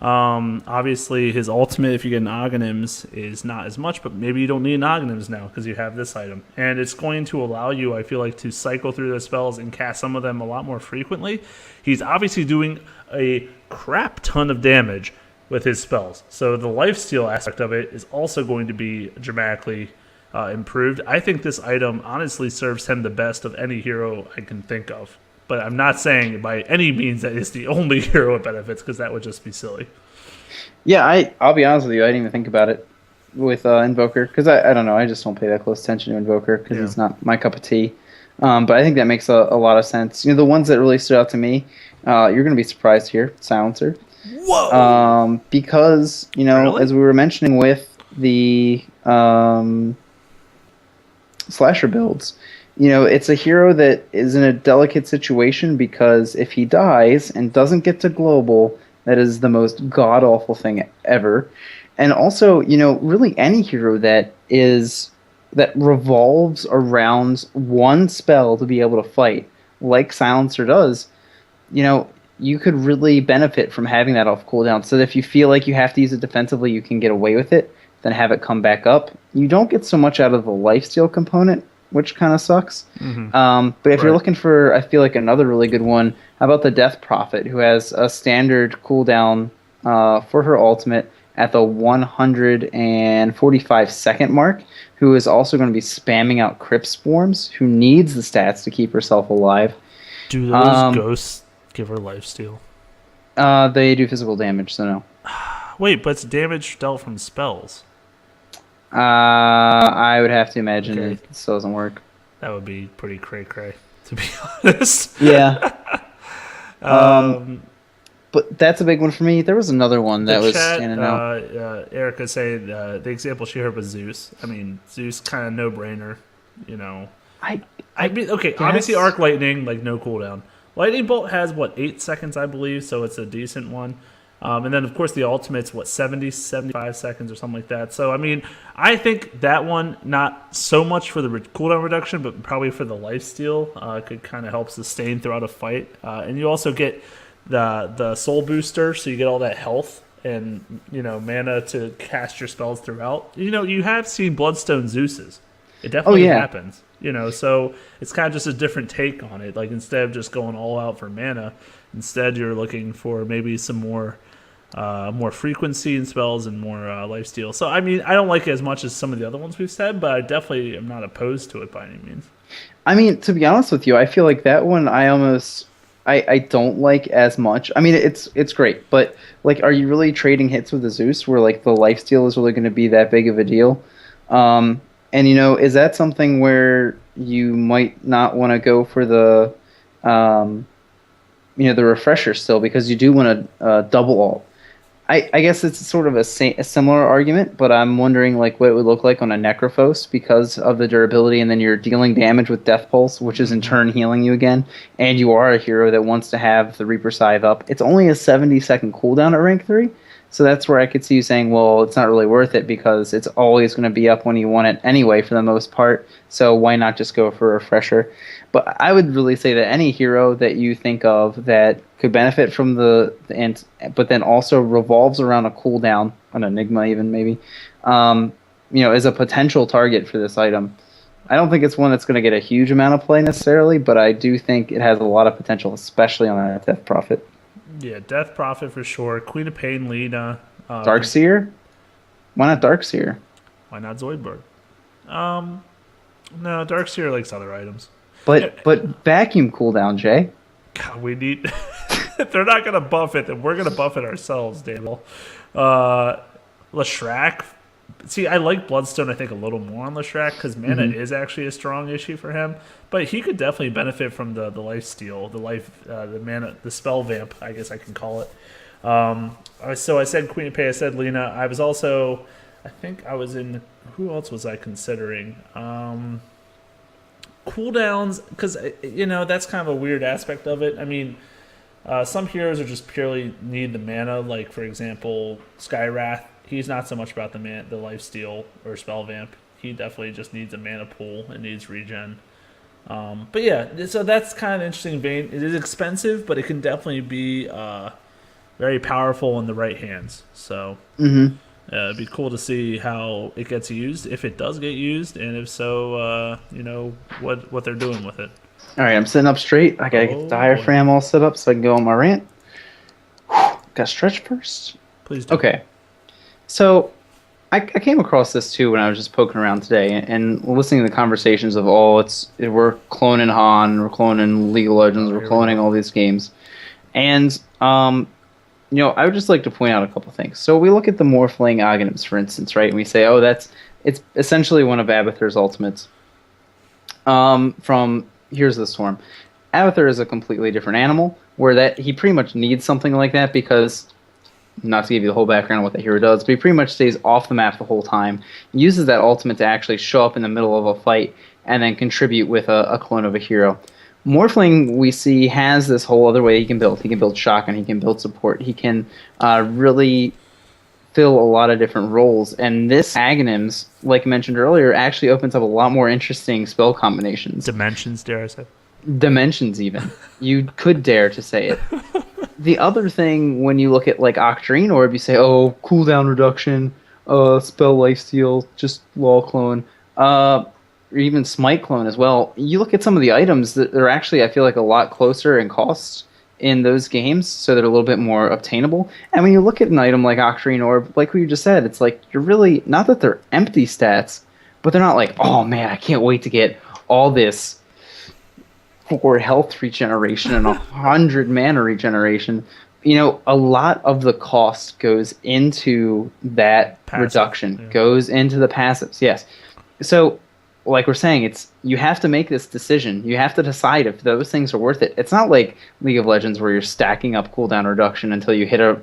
Obviously, his ultimate, if you get an Oghanims, is not as much, but maybe you don't need an Oghanims now because you have this item. And it's going to allow you, I feel like, to cycle through those spells and cast some of them a lot more frequently. He's obviously doing a crap ton of damage with his spells. So the lifesteal aspect of it is also going to be dramatically improved. I think this item honestly serves him the best of any hero I can think of. But I'm not saying by any means that it's the only hero it benefits, because that would just be silly.
Yeah, I'll be honest with you. I didn't even think about it with Invoker, because I don't know. I just don't pay that close attention to Invoker because it's not my cup of tea. But I think that makes a lot of sense. The ones that really stood out to me, you're going to be surprised here, Silencer.
Whoa!
Because,
Really?
as we were mentioning with the slasher builds, it's a hero that is in a delicate situation because if he dies and doesn't get to global, that is the most god-awful thing ever. And also, really any hero that revolves around one spell to be able to fight, like Silencer does, you could really benefit from having that off cooldown. So that if you feel like you have to use it defensively, you can get away with it, then have it come back up. You don't get so much out of the lifesteal component, which kind of sucks. Mm-hmm. But if you're looking for, I feel like, another really good one, how about the Death Prophet, who has a standard cooldown for her ultimate, at the 145-second mark, who is also going to be spamming out Crypt Swarms, who needs the stats to keep herself alive.
Do those
Um,
ghosts give her lifesteal?
they do physical damage, so no.
Wait, but it's damage dealt from spells.
I would have to imagine
Okay,
it still doesn't work.
that would be pretty cray cray, to be honest.
Yeah. Um,
Um,
but that's a big one for me. There was another one
the
that was
chat,
standing out.
Erica saying the example she heard was Zeus. I mean, Zeus kind of no brainer, you know.
I
I mean, okay,
guess.
obviously Arc Lightning, like no cooldown. Lightning Bolt has, what, 8 seconds, I believe, so it's a decent one. And then, of course, the ultimate's, what, 70, 75 seconds or something like that. So, I mean, I think that one, not so much for the cooldown reduction, but probably for the lifesteal, could kind of help sustain throughout a fight. And you also get the soul booster, so you get all that health and, mana to cast your spells throughout. You have seen Bloodstone Zeus's. It definitely
yeah.
happens. So it's kind of just a different take on it. Like, instead of just going all out for mana, instead you're looking for maybe some more frequency in spells and more lifesteal. So, I mean, I don't like it as much as some of the other ones we've said, but I definitely am not opposed to it by any means.
I mean, to be honest with you, I feel like that one I don't like as much. I mean, it's great, but like, are you really trading hits with the Zeus where like the lifesteal is really going to be that big of a deal? And is that something where you might not want to go for the the refresher still, because you do want to double ult? I guess it's sort of a similar argument, but I'm wondering like what it would look like on a Necrophos because of the durability, and then you're dealing damage with Death Pulse, which is in turn healing you again, and you are a hero that wants to have the Reaper Scythe up. It's only a 70-second cooldown at rank 3, so that's where I could see you saying, well, it's not really worth it because it's always going to be up when you want it anyway for the most part, so why not just go for a refresher? But I would really say that any hero that you think of that could benefit from but then also revolves around a cooldown, an Enigma even maybe, is a potential target for this item. I don't think it's one that's going to get a huge amount of play necessarily, but I do think it has a lot of potential, especially on that Death Prophet.
Yeah, Death Prophet for sure. Queen of Pain, Lena.
Darkseer? Why not Darkseer?
Why not Zoidberg? No, Darkseer likes other items.
But vacuum cooldown, Jay.
God, we need. If they're not going to buff it, then we're going to buff it ourselves, Daniel. Leshrac. See, I like Bloodstone, I think, a little more on Leshrac because mana is actually a strong issue for him. But he could definitely benefit from the lifesteal, the mana, the spell vamp, I guess I can call it. So I said Queen of Pain, I said Lena. I was also, I think I was in. Who else was I considering? Cooldowns, because that's kind of a weird aspect of it. I mean, some heroes are just purely need the mana. Like for example, Skywrath. He's not so much about the lifesteal or spell vamp. He definitely just needs a mana pool and needs regen. But yeah, so that's kind of an interesting vein. It is expensive, but it can definitely be very powerful in the right hands. So it'd be cool to see how it gets used, if it does get used, and if so, what they're doing with it.
All right, I'm sitting up straight. I gotta get the diaphragm all set up so I can go on my rant. Gotta stretch first.
Please do.
Okay. So I came across this too when I was just poking around today and listening to the conversations of, we're cloning Han, we're cloning League of Legends, we're cloning all these games. And, I would just like to point out a couple things. So we look at the Morphling Aghanims, for instance, right? And we say, it's essentially one of Abathur's ultimates. From Here's the Storm. Abathur is a completely different animal, where he pretty much needs something like that because, not to give you the whole background of what the hero does, but he pretty much stays off the map the whole time, uses that ultimate to actually show up in the middle of a fight, and then contribute with a clone of a hero. Morphling, we see, has this whole other way he can build. He can build shotgun, he can build support, he can really fill a lot of different roles. And this Aghanims, like mentioned earlier, actually opens up a lot more interesting spell combinations.
Dimensions, dare I say.
Dimensions, even. You could dare to say it. The other thing, when you look at like Octarine Orb, you say, cooldown reduction, spell lifesteal, just wall clone, or even smite clone as well. You look at some of the items that are actually, I feel like, a lot closer in cost in those games so they're a little bit more obtainable. And when you look at an item like Octarine Orb, like we just said, it's like you're really not that they're empty stats, but they're not like, oh man, I can't wait to get all this for health regeneration and 100 mana regeneration. A lot of the cost goes into that
Passive,
reduction,
yeah.
goes into the passives. Yes. So, like we're saying, it's you have to make this decision. You have to decide if those things are worth it. It's not like League of Legends where you're stacking up cooldown reduction until you hit a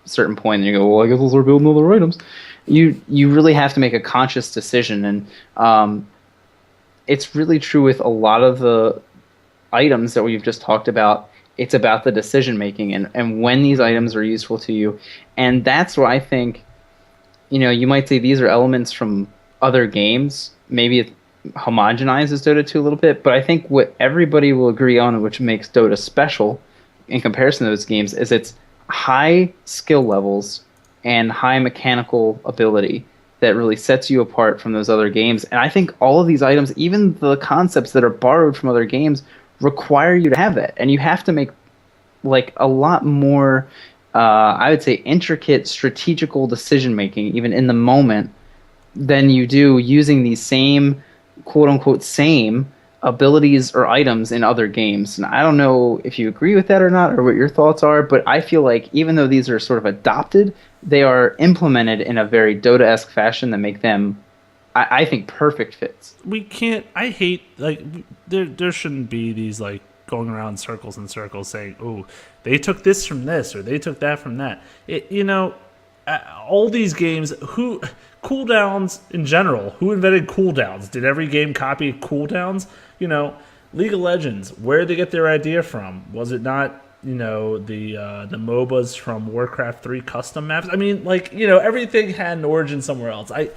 certain point and you go, well, I guess I'll start building other items. You really have to make a conscious decision, and it's really true with a lot of the items that we've just talked about. It's about the decision making and when these items are useful to you. And that's where I think, you might say these are elements from other games. Maybe it homogenizes Dota 2 a little bit, but I think what everybody will agree on, which makes Dota special in comparison to those games, is its high skill levels and high mechanical ability that really sets you apart from those other games. And I think all of these items, even the concepts that are borrowed from other games, require you to have that, and you have to make like a lot more I would say intricate strategical decision making even in the moment than you do using these same quote unquote same abilities or items in other games. And I don't know if you agree with that or not, or what your thoughts are, but I feel like even though these are sort of adopted, they are implemented in a very Dota-esque fashion that make them, I think, perfect fits.
We can't. I hate like there shouldn't be these like going around in circles and circles saying, "Oh, they took this from this or they took that from that." All these games, who cooldowns in general, who invented cooldowns? Did every game copy cooldowns? League of Legends, where did they get their idea from? Was it not the MOBAs from Warcraft 3 custom maps? I mean, everything had an origin somewhere else. I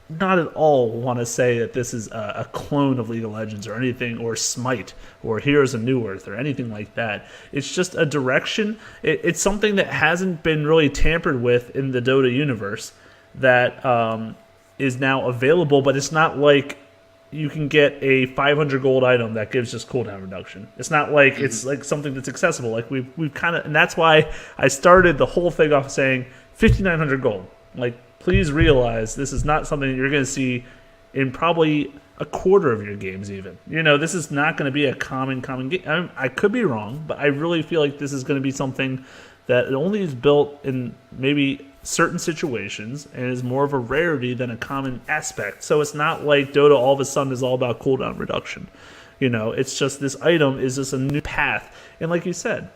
not at all want to say that this is a clone of League of Legends or anything, or Smite, or Heroes of New Earth, or anything like that. It's just a direction. It's something that hasn't been really tampered with in the Dota universe that is now available, but it's not like you can get a 500 gold item that gives just cooldown reduction. It's not like it's like something that's accessible. Like we've kind of, and that's why I started the whole thing off saying 5,900 gold. Like, please realize this is not something that you're going to see in probably a quarter of your games even. This is not going to be a common game. I could be wrong, but I really feel like this is going to be something that only is built in maybe certain situations and is more of a rarity than a common aspect. So it's not like Dota all of a sudden is all about cooldown reduction. It's just this item is just a new path. And like you said,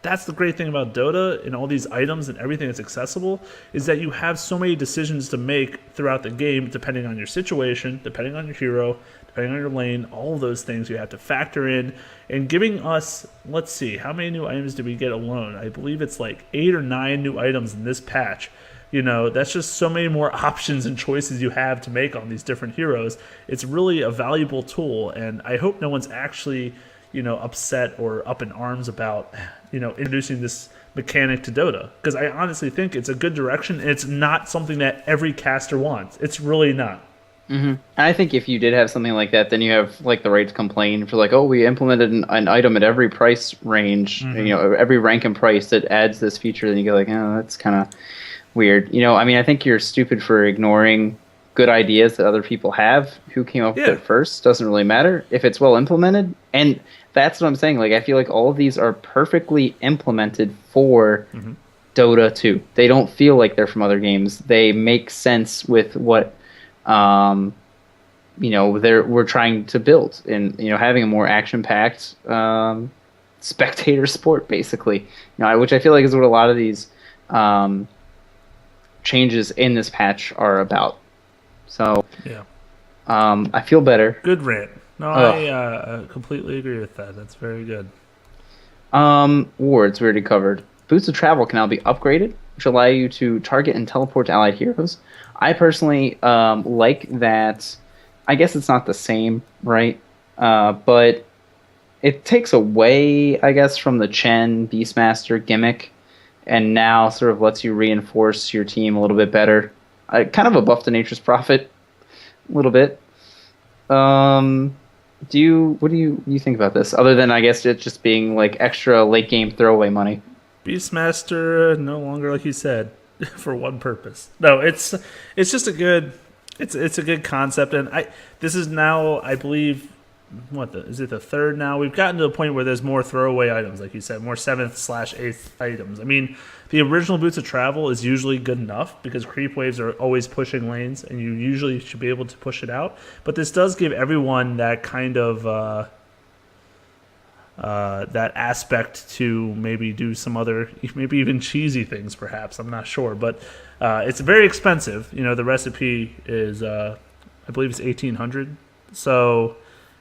that's the great thing about Dota and all these items and everything that's accessible, is that you have so many decisions to make throughout the game, depending on your situation, depending on your hero, depending on your lane, all of those things you have to factor in. And giving us, let's see, how many new items did we get alone? I believe it's like 8 or 9 new items in this patch. That's just so many more options and choices you have to make on these different heroes. It's really a valuable tool, and I hope no one's actually upset or up in arms about, introducing this mechanic to Dota. Because I honestly think it's a good direction, and it's not something that every caster wants. It's really not.
Mm-hmm. I think if you did have something like that, then you have like the right to complain for like, oh, we implemented an item at every price range, every rank and price that adds this feature. Then you go like, oh, that's kind of weird. I think you're stupid for ignoring good ideas that other people have. Who came up with it first doesn't really matter if it's well implemented. And that's what I'm saying. Like, I feel like all of these are perfectly implemented for Dota 2. They don't feel like they're from other games. They make sense with what we're trying to build, and having a more action-packed spectator sport, basically. Which I feel like is what a lot of these changes in this patch are about. So
yeah,
I feel better.
Good rant. No, I completely agree with that. That's very good.
Wards we already covered. Boots of Travel can now be upgraded, which allow you to target and teleport to allied heroes. I personally like that. I guess it's not the same, right? But it takes away, I guess, from the Chen Beastmaster gimmick, and now sort of lets you reinforce your team a little bit better. Kind of a buff to Nature's Prophet, a little bit. What do you think about this? Other than I guess it just being like extra late game throwaway money.
Beastmaster no longer, like you said, for one purpose. No, it's just a good it's a good concept, and this is now, I believe, is it the third now? We've gotten to a point where there's more throwaway items, like you said, more 7th/8th items. I mean, the original Boots of Travel is usually good enough because creep waves are always pushing lanes, and you usually should be able to push it out. But this does give everyone that kind of that aspect to maybe do some other, maybe even cheesy things, perhaps. I'm not sure, but it's very expensive. You know, the recipe is, I believe it's 1,800. So,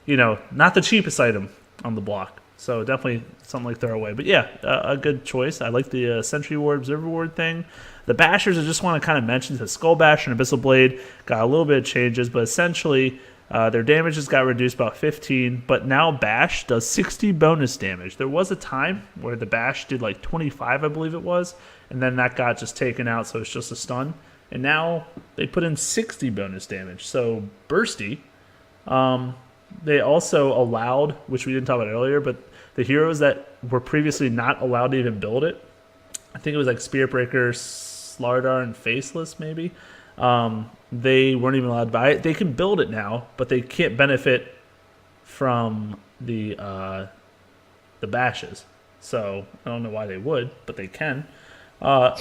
you know, not the cheapest item on the block. So definitely something like throwaway. But yeah, a good choice. I like the Sentry Ward, Observer Ward thing. The Bashers, I just want to kind of mention, the Skull Bash and Abyssal Blade got a little bit of changes, but essentially their damage has got reduced about 15, but now Bash does 60 bonus damage. There was a time where the Bash did like 25, I believe it was, and then that got just taken out, so it's just a stun. And now they put in 60 bonus damage. So Bursty, they also allowed, which we didn't talk about earlier, but the heroes that were previously not allowed to even build it, I think it was like Spirit Breaker, Slardar, and Faceless maybe, they weren't even allowed to buy it. They can build it now, but they can't benefit from the bashes. So I don't know why they would, but they can. But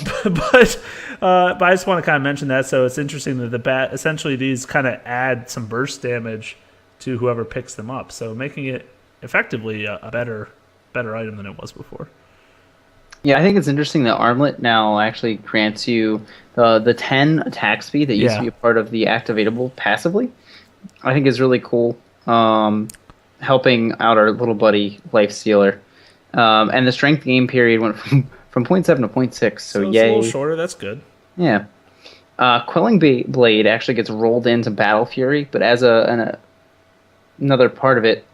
I just want to kind of mention that. So it's interesting that essentially these kind of add some burst damage to whoever picks them up. So making it effectively a better item than it was before.
Yeah, I think it's interesting that Armlet now actually grants you the 10 attack speed that used to be a part of the activatable passively. I think is really cool, helping out our little buddy Life Stealer. And the strength game period went from 0.7 to 0.6, so
it's
yay.
a little shorter, that's good.
Yeah. Quelling Blade actually gets rolled into Battle Fury, but as another part of it,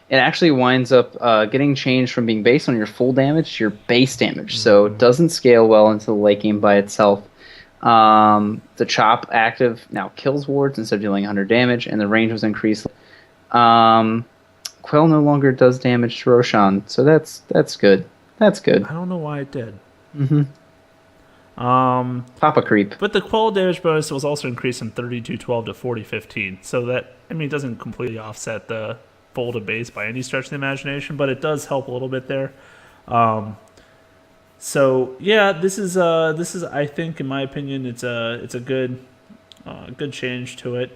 it actually winds up getting changed from being based on your full damage to your base damage. So it doesn't scale well into the late game by itself. The Chop active now kills wards instead of dealing 100 damage, and the range was increased. Quell no longer does damage to Roshan, so that's good. That's good.
I don't know why it did.
Mm-hmm. Papa creep.
But the Quell damage bonus was also increased from 32-12 to 40-15. So that, I mean, it doesn't completely offset the full to base by any stretch of the imagination, but it does help a little bit there. So yeah, this is I think, in my opinion, it's a good change to it.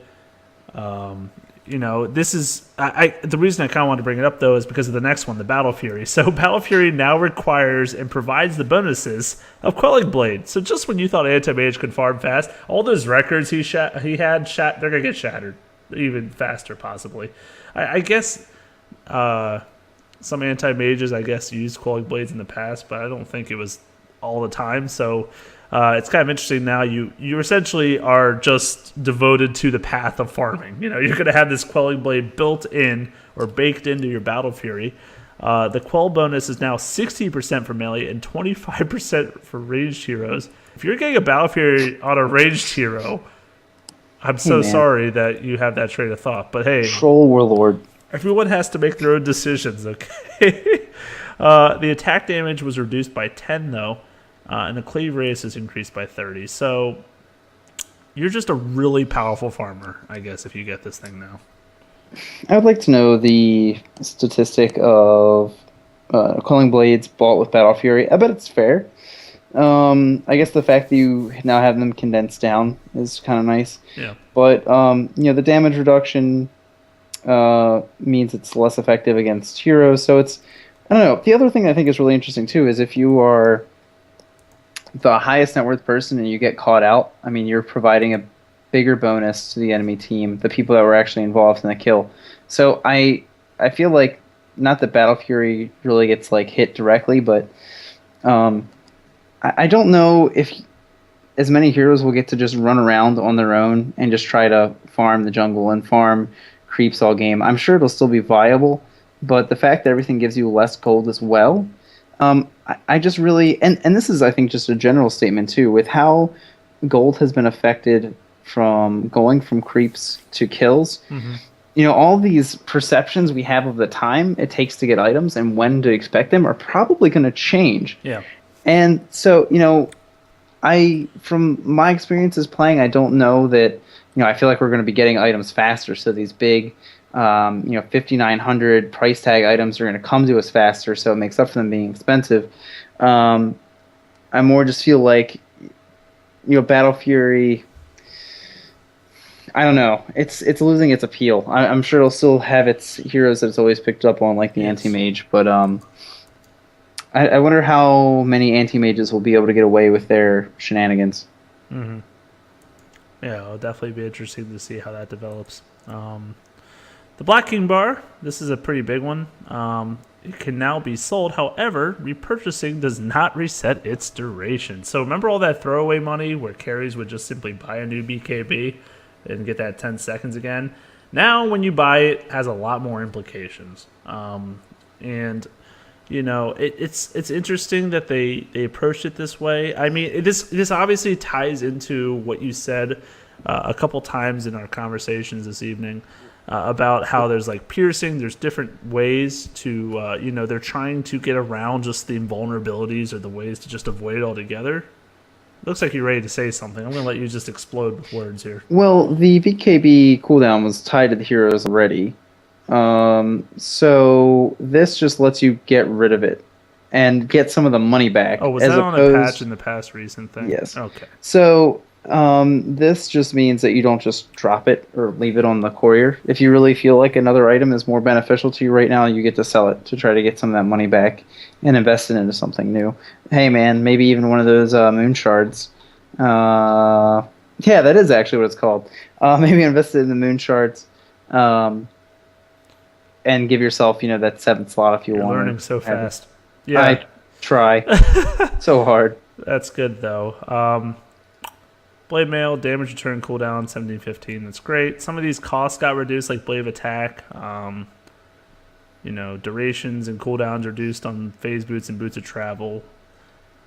You know, this is the reason I kind of want to bring it up though is because of the next one, the Battle Fury. So Battle Fury now requires and provides the bonuses of Quelling Blade. So just when you thought Anti-Mage could farm fast, all those records he had, they're gonna get shattered even faster possibly. I guess some anti-mages, I guess, used Quelling Blades in the past, but I don't think it was all the time. So it's kind of interesting now. You essentially are just devoted to the path of farming. You know, you're going to have this Quelling Blade built in or baked into your Battle Fury. The Quell bonus is now 60% for melee and 25% for ranged heroes. If you're getting a Battle Fury on a ranged hero, I'm so sorry that you have that train of thought. But hey,
Troll Warlord.
Everyone has to make their own decisions, okay? The attack damage was reduced by 10, though, and the cleave radius is increased by 30. So you're just a really powerful farmer, I guess, if you get this thing now.
I would like to know the statistic of Quelling Blades bought with Battle Fury. I bet it's fair. I guess the fact that you now have them condensed down is kind of nice.
Yeah.
But you know, the damage reduction means it's less effective against heroes. So it's, I don't know. The other thing I think is really interesting too is if you are the highest net worth person and you get caught out, I mean, you're providing a bigger bonus to the enemy team, the people that were actually involved in the kill. So I feel like, not that Battle Fury really gets like hit directly, but I don't know if as many heroes will get to just run around on their own and just try to farm the jungle and farm creeps all game. I'm sure it'll still be viable, but the fact that everything gives you less gold as well, I just really, and this is, I think, just a general statement too, with how gold has been affected from going from creeps to kills. Mm-hmm. all these perceptions we have of the time it takes to get items and when to expect them are probably going to change.
Yeah.
And so, from my experiences playing, I don't know that, I feel like we're going to be getting items faster. So these big, 5,900 price tag items are going to come to us faster. So it makes up for them being expensive. I more just feel like, Battle Fury, I don't know. It's losing its appeal. I'm sure it'll still have its heroes that it's always picked up on, like the Anti-Mage, but I wonder how many Anti-Mages will be able to get away with their shenanigans.
Mm-hmm. Yeah, it'll definitely be interesting to see how that develops. The Black King bar, this is a pretty big one. It can now be sold. However, repurchasing does not reset its duration. So remember all that throwaway money where carries would just simply buy a new BKB and get that 10 seconds again? Now, when you buy it, it has a lot more implications. And it's interesting that they approached it this way. I mean, this obviously ties into what you said a couple times in our conversations this evening about how there's like piercing. There's different ways to, they're trying to get around just the invulnerabilities or the ways to just avoid it altogether. Looks like you're ready to say something. I'm going to let you just explode with words here.
Well, the BKB cooldown was tied to the heroes already. So this just lets you get rid of it and get some of the money back.
Oh, was that on a patch in the past recent thing?
Yes.
Okay.
So this just means that you don't just drop it or leave it on the courier. If you really feel like another item is more beneficial to you right now, you get to sell it to try to get some of that money back and invest it into something new. Hey man, maybe even one of those moon shards. Yeah, that is actually what it's called. Maybe invest it in the moon shards. And give yourself, that 7th slot if you want.
You're learning so fast. Yeah,
I try so hard.
That's good though. Blade Mail, damage return cooldown 1715. That's great. Some of these costs got reduced, like Blade of Attack. Durations and cooldowns reduced on phase boots and boots of travel.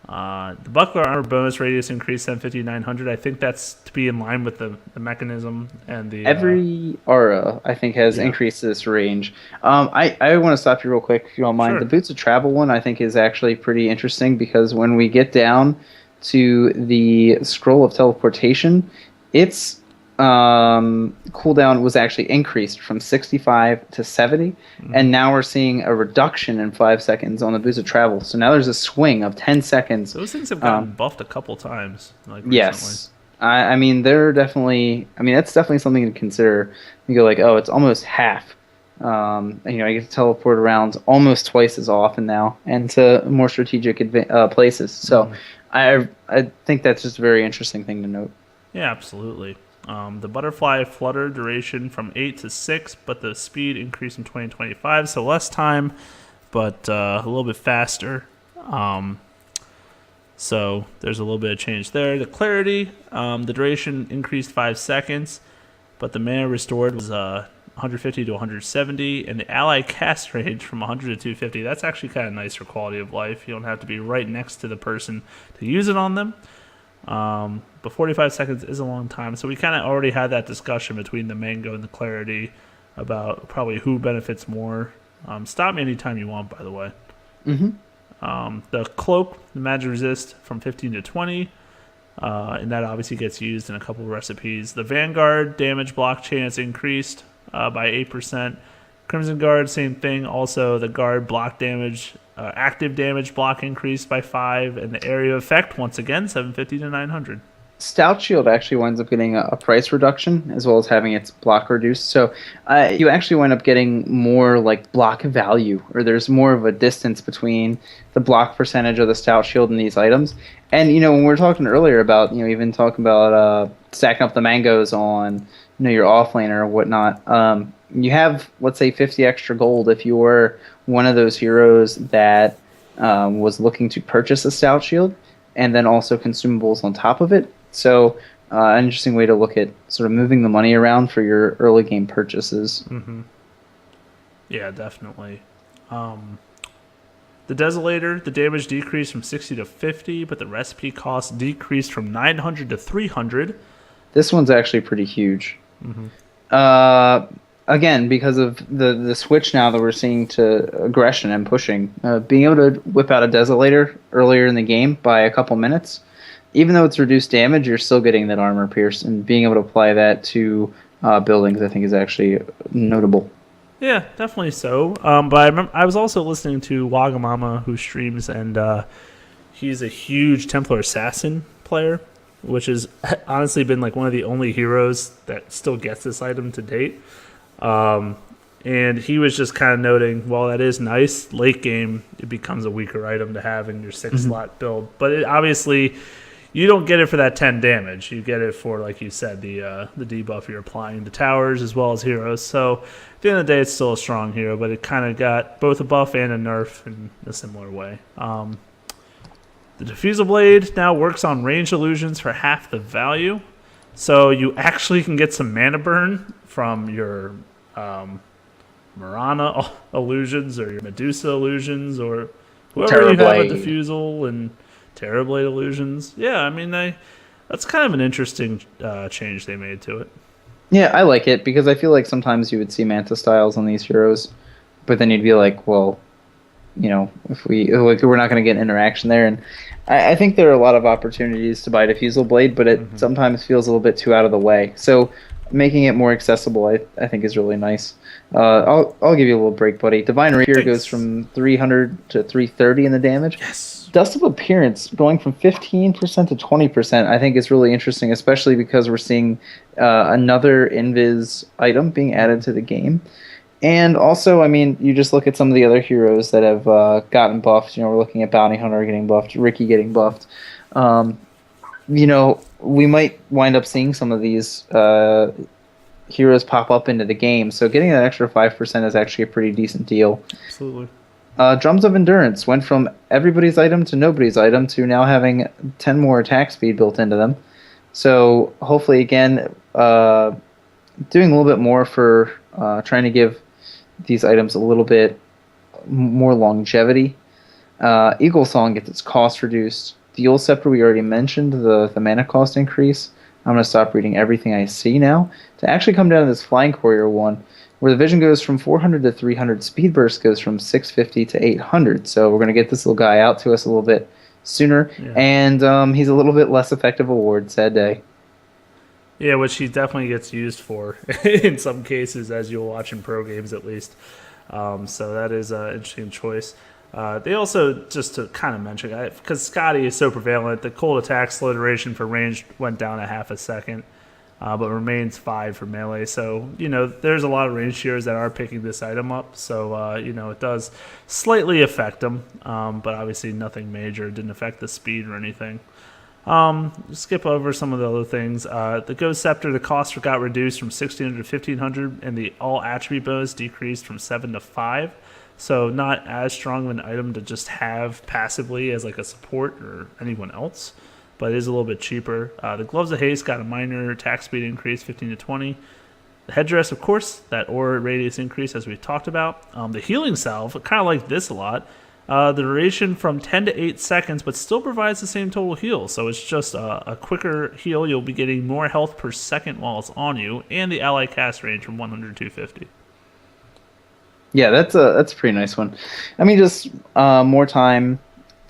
The buckler armor bonus radius increased 750 900. I think that's to be in line with the mechanism and the
every aura I think has increased this range. I want to stop you real quick if you don't mind.
Sure.
The boots of travel one I think is actually pretty interesting because when we get down to the scroll of teleportation, its cooldown was actually increased from 65 to 70, and now we're seeing a reduction in 5 seconds on the boost of travel. So now there's a swing of 10 seconds.
Those things have gotten buffed a couple times.
Yes. I mean, they're definitely. I mean, that's definitely something to consider. You go like, oh, it's almost half. I get to teleport around almost twice as often now, and to more strategic places. So, I think that's just a very interesting thing to note.
Yeah, absolutely. The butterfly flutter duration from 8 to 6, but the speed increased in 2025, so less time, but a little bit faster. So there's a little bit of change there. The clarity, the duration increased 5 seconds, but the mana restored was 150 to 170, and the ally cast range from 100 to 250. That's actually kind of nice for quality of life. You don't have to be right next to the person to use it on them. But 45 seconds is a long time, so we kind of already had that discussion between the mango and the clarity about probably who benefits more. Stop me anytime you want, by the way. The cloak, the magic resist from 15 to 20, and that obviously gets used in a couple of recipes. The Vanguard damage block chance increased by 8%. Crimson Guard, same thing. Also, the guard block damage, active damage block increased by 5, and the area effect, once again, 750 to 900.
Stout Shield actually winds up getting a price reduction as well as having its block reduced. So you actually wind up getting more like block value, or there's more of a distance between the block percentage of the Stout Shield and these items. And when we were talking earlier about even talking about stacking up the mangoes on your offlaner or whatnot, you have, let's say, 50 extra gold if you were one of those heroes that was looking to purchase a Stout Shield, and then also consumables on top of it. So an interesting way to look at sort of moving the money around for your early game purchases.
Yeah, definitely. The Desolator, the damage decreased from 60 to 50, but the recipe cost decreased from 900 to 300.
This one's actually pretty huge. I again, because of the switch now that we're seeing to aggression and pushing, being able to whip out a Desolator earlier in the game by a couple minutes, even though it's reduced damage, you're still getting that armor pierce, and being able to apply that to buildings, I think, is actually notable.
Yeah, definitely so. But I remember I was also listening to Wagamama, who streams, and he's a huge Templar Assassin player, which has honestly been like one of the only heroes that still gets this item to date. And he was just kind of noting, while that is nice, late game it becomes a weaker item to have in your 6 slot build. But it, obviously, you don't get it for that 10 damage. You get it for, like you said, the debuff you're applying to towers as well as heroes. So at the end of the day, it's still a strong hero, but it kind of got both a buff and a nerf in a similar way. The Diffusal Blade now works on ranged illusions for half the value. So you actually can get some mana burn from your Marana illusions or your Medusa illusions or whoever you have a Diffusal and Terrorblade illusions. Yeah, I mean, that's kind of an interesting change they made to it.
Yeah, I like it because I feel like sometimes you would see Manta styles on these heroes, but then you'd be like, well, if we're not going to get interaction there, and I think there are a lot of opportunities to buy Diffusal Blade, but it sometimes feels a little bit too out of the way. So making it more accessible, I think, is really nice. I'll give you a little break, buddy. Divine Rapier goes from 300 to 330 in the damage.
Yes.
Dust of Appearance going from 15% to 20%, I think is really interesting, especially because we're seeing another Invis item being added to the game. And also, I mean, you just look at some of the other heroes that have gotten buffed. We're looking at Bounty Hunter getting buffed, Ricky getting buffed. We might wind up seeing some of these heroes pop up into the game. So getting that extra 5% is actually a pretty decent deal.
Absolutely.
Drums of Endurance went from everybody's item to nobody's item to now having 10 more attack speed built into them. So hopefully, again, doing a little bit more for trying to give these items a little bit more longevity. Eagle Song gets its cost reduced. The Eul Scepter, we already mentioned, the mana cost increase. I'm going to stop reading everything I see now to actually come down to this Flying Courier one, where the vision goes from 400 to 300, speed burst goes from 650 to 800. So we're going to get this little guy out to us a little bit sooner, and he's a little bit less effective award, sad day.
Yeah, which he definitely gets used for in some cases, as you'll watch in pro games at least. So that is an interesting choice. They also, just to kind of mention, because Scotty is so prevalent, the cold attack slow duration for ranged went down a half a second. But remains 5 for melee. So, there's a lot of range heroes that are picking this item up. So, it does slightly affect them. But obviously nothing major. It didn't affect the speed or anything. Skip over some of the other things. The Ghost Scepter, the cost got reduced from 1,600 to 1,500. And the all attribute bonus decreased from 7 to 5. So not as strong of an item to just have passively as like a support or anyone else. But it is a little bit cheaper. The Gloves of Haste got a minor attack speed increase, 15 to 20. The Headdress, of course, that aura radius increase, as we've talked about. The Healing Salve, I kind of like this a lot. The duration from 10 to 8 seconds, but still provides the same total heal. So it's just a quicker heal. You'll be getting more health per second while it's on you, and the ally cast range from 100 to 250.
Yeah, that's a pretty nice one. I mean, just more time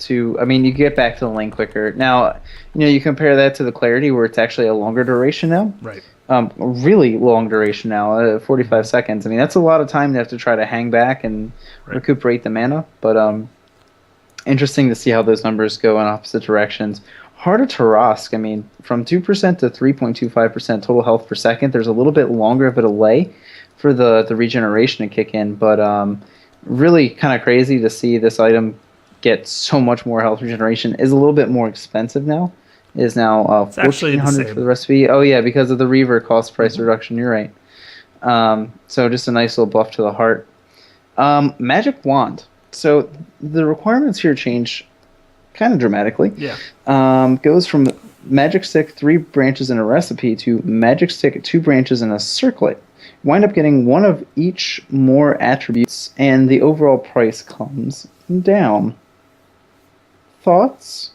you get back to the lane quicker. Now, you compare that to the Clarity, where it's actually a longer duration now.
Right.
A really long duration now, 45 seconds. I mean, that's a lot of time to have to try to hang back and recuperate the mana. But interesting to see how those numbers go in opposite directions. Heart of Tarask, I mean, from 2% to 3.25% total health per second, there's a little bit longer of a delay for the regeneration to kick in. But really kind of crazy to see this item get so much more health regeneration. Is a little bit more expensive now. It is now 1,400 for the recipe. Oh yeah, because of the Reaver cost price reduction. You're right. So just a nice little buff to the heart. Magic Wand. So the requirements here change kind of dramatically.
Yeah.
Goes from Magic Stick 3 branches in a recipe to Magic Stick 2 branches in a circlet. Wind up getting one of each more attributes, and the overall price comes down. Thoughts?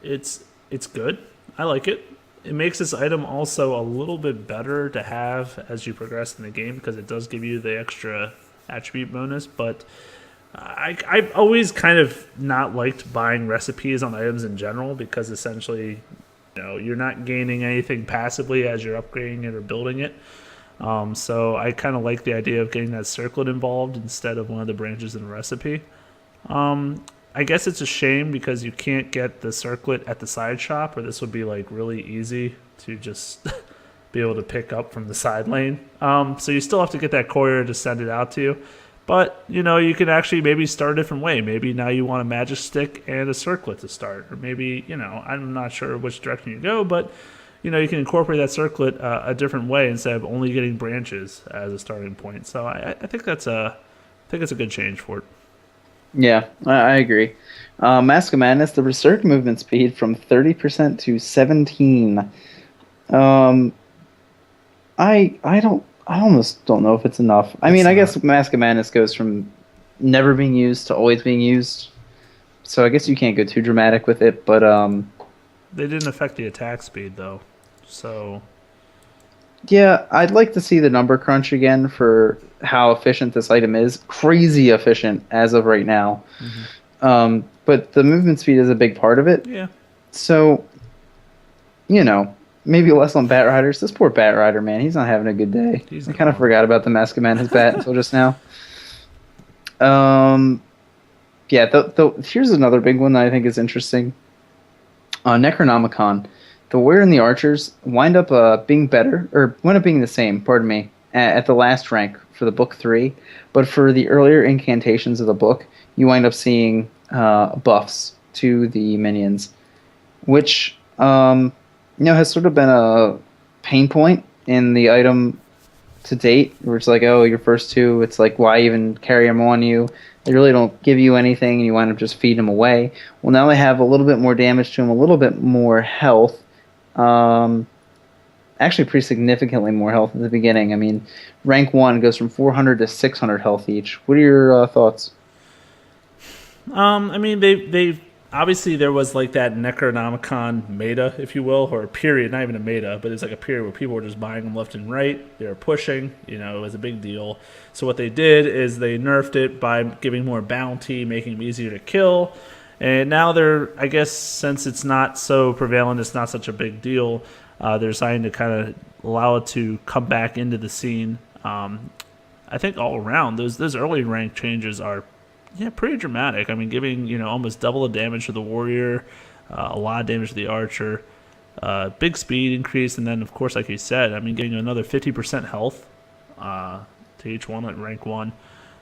It's good. I like it. it makes this item also a little bit better to have as you progress in the game because it does give you the extra attribute bonus. But I've always kind of not liked buying recipes on items in general because essentially, you're not gaining anything passively as you're upgrading it or building it. So I kind of like the idea of getting that circlet involved instead of one of the branches in a recipe. I guess it's a shame because you can't get the circlet at the side shop, or this would be like really easy to just be able to pick up from the side lane. So you still have to get that courier to send it out to you. But, you can actually maybe start a different way. Maybe now you want a magic stick and a circlet to start. Or maybe, I'm not sure which direction you go, but, you can incorporate that circlet a different way instead of only getting branches as a starting point. So I think that's a good change for it.
Yeah, I agree. Mask of Madness, the resurged movement speed from 30% to 17. I almost don't know if it's enough. I mean, I guess Mask of Madness goes from never being used to always being used. So I guess you can't go too dramatic with it, but
they didn't affect the attack speed though. So
yeah, I'd like to see the number crunch again for how efficient this item is. Crazy efficient as of right now. Mm-hmm. But the movement speed is a big part of it.
Yeah.
So, maybe less on Bat Riders. This poor Bat Rider, man, he's not having a good day. I kind of forgot about the Mask of Madness bat until just now. Yeah, here's another big one that I think is interesting. Necronomicon. The Warrior and the Archers wind up being better, or wind up being the same, pardon me, at the last rank for the book 3. But for the earlier incantations of the book, you wind up seeing buffs to the minions, which has sort of been a pain point in the item to date, where it's like, oh, your first 2, it's like, why even carry them on you? They really don't give you anything, and you wind up just feeding them away. Well, now they have a little bit more damage to them, a little bit more health. Actually, pretty significantly more health at the beginning. I mean, rank 1 goes from 400 to 600 health each. What are your thoughts?
I mean, they've obviously there was like that Necronomicon meta, if you will, or a period, not even a meta, but it's like a period where people were just buying them left and right. They were pushing, it was a big deal. So what they did is they nerfed it by giving more bounty, making them easier to kill. And now I guess since it's not so prevalent, it's not such a big deal, they're deciding to kind of allow it to come back into the scene. I think all around, those early rank changes are pretty dramatic. I mean, giving, almost double the damage to the warrior, a lot of damage to the archer, big speed increase, and then, of course, like you said, I mean, getting another 50% health to each one at rank 1.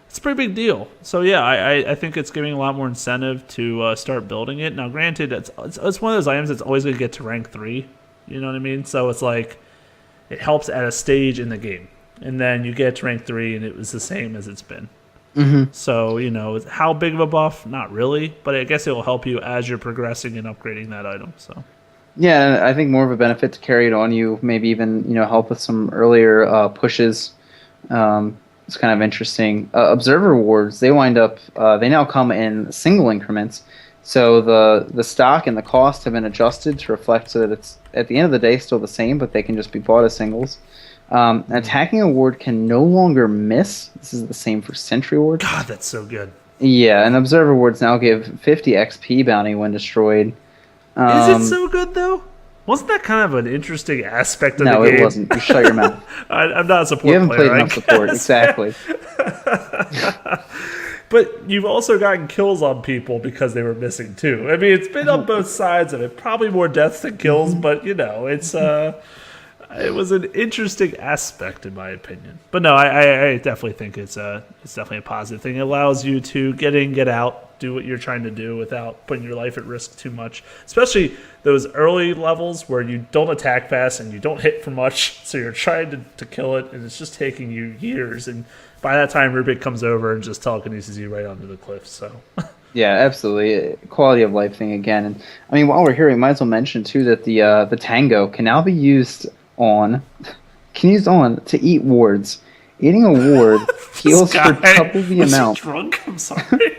It's a pretty big deal. So, yeah, I think it's giving a lot more incentive to start building it. Now, granted, it's one of those items that's always going to get to rank 3. You know what I mean? So it's like it helps at a stage in the game. And then you get to rank 3, and it was the same as it's been.
Mm-hmm.
So, how big of a buff? Not really, but I guess it will help you as you're progressing and upgrading that item. So,
yeah, I think more of a benefit to carry it on you, maybe even help with some earlier pushes. It's kind of interesting. Observer wards, they wind up they now come in single increments. So the stock and the cost have been adjusted to reflect so that it's at the end of the day still the same, but they can just be bought as singles. Attacking a ward can no longer miss. This is the same for sentry wards.
God, that's so good.
Yeah, and observer wards now give 50 XP bounty when destroyed.
Is it so good, though? Wasn't that kind of an interesting aspect of the game?
No, it wasn't. You shut your mouth.
I'm not a support
player. You haven't
played
enough support, exactly.
But you've also gotten kills on people because they were missing, too. I mean, it's been on both sides of it. Probably more deaths than kills, but, it's... It was an interesting aspect, in my opinion. But no, I definitely think it's definitely a positive thing. It allows you to get in, get out, do what you're trying to do without putting your life at risk too much. Especially those early levels where you don't attack fast and you don't hit for much, so you're trying to kill it, and it's just taking you years. And by that time, Rubik comes over and just telekinesis you right onto the cliff. So.
Yeah, absolutely. Quality of life thing again. And I mean, while we're here, we might as well mention too that the Tango can now be used to eat wards. Eating a ward heals for double the amount.
Drunk? I'm sorry.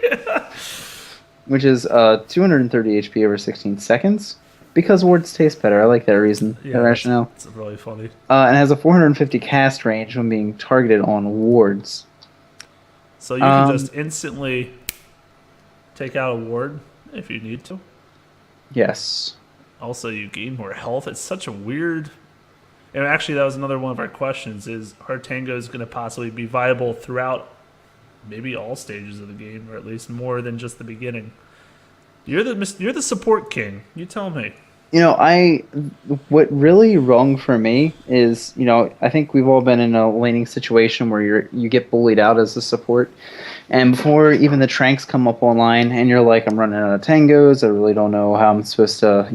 Which is 230 HP over 16 seconds. because wards taste better. I like that reason, that rationale.
It's really funny.
And has a 450 cast range when being targeted on wards.
So you can just instantly take out a ward if you need to.
Yes.
Also, you gain more health. It's such a weird... And actually, that was another one of our questions, is are tangos going to possibly be viable throughout maybe all stages of the game, or at least more than just the beginning? You're the support king. You tell me.
What really wrong for me is, I think we've all been in a laning situation where you get bullied out as a support, and before even the tranks come up online, and you're like, I'm running out of tangos, I really don't know how I'm supposed to,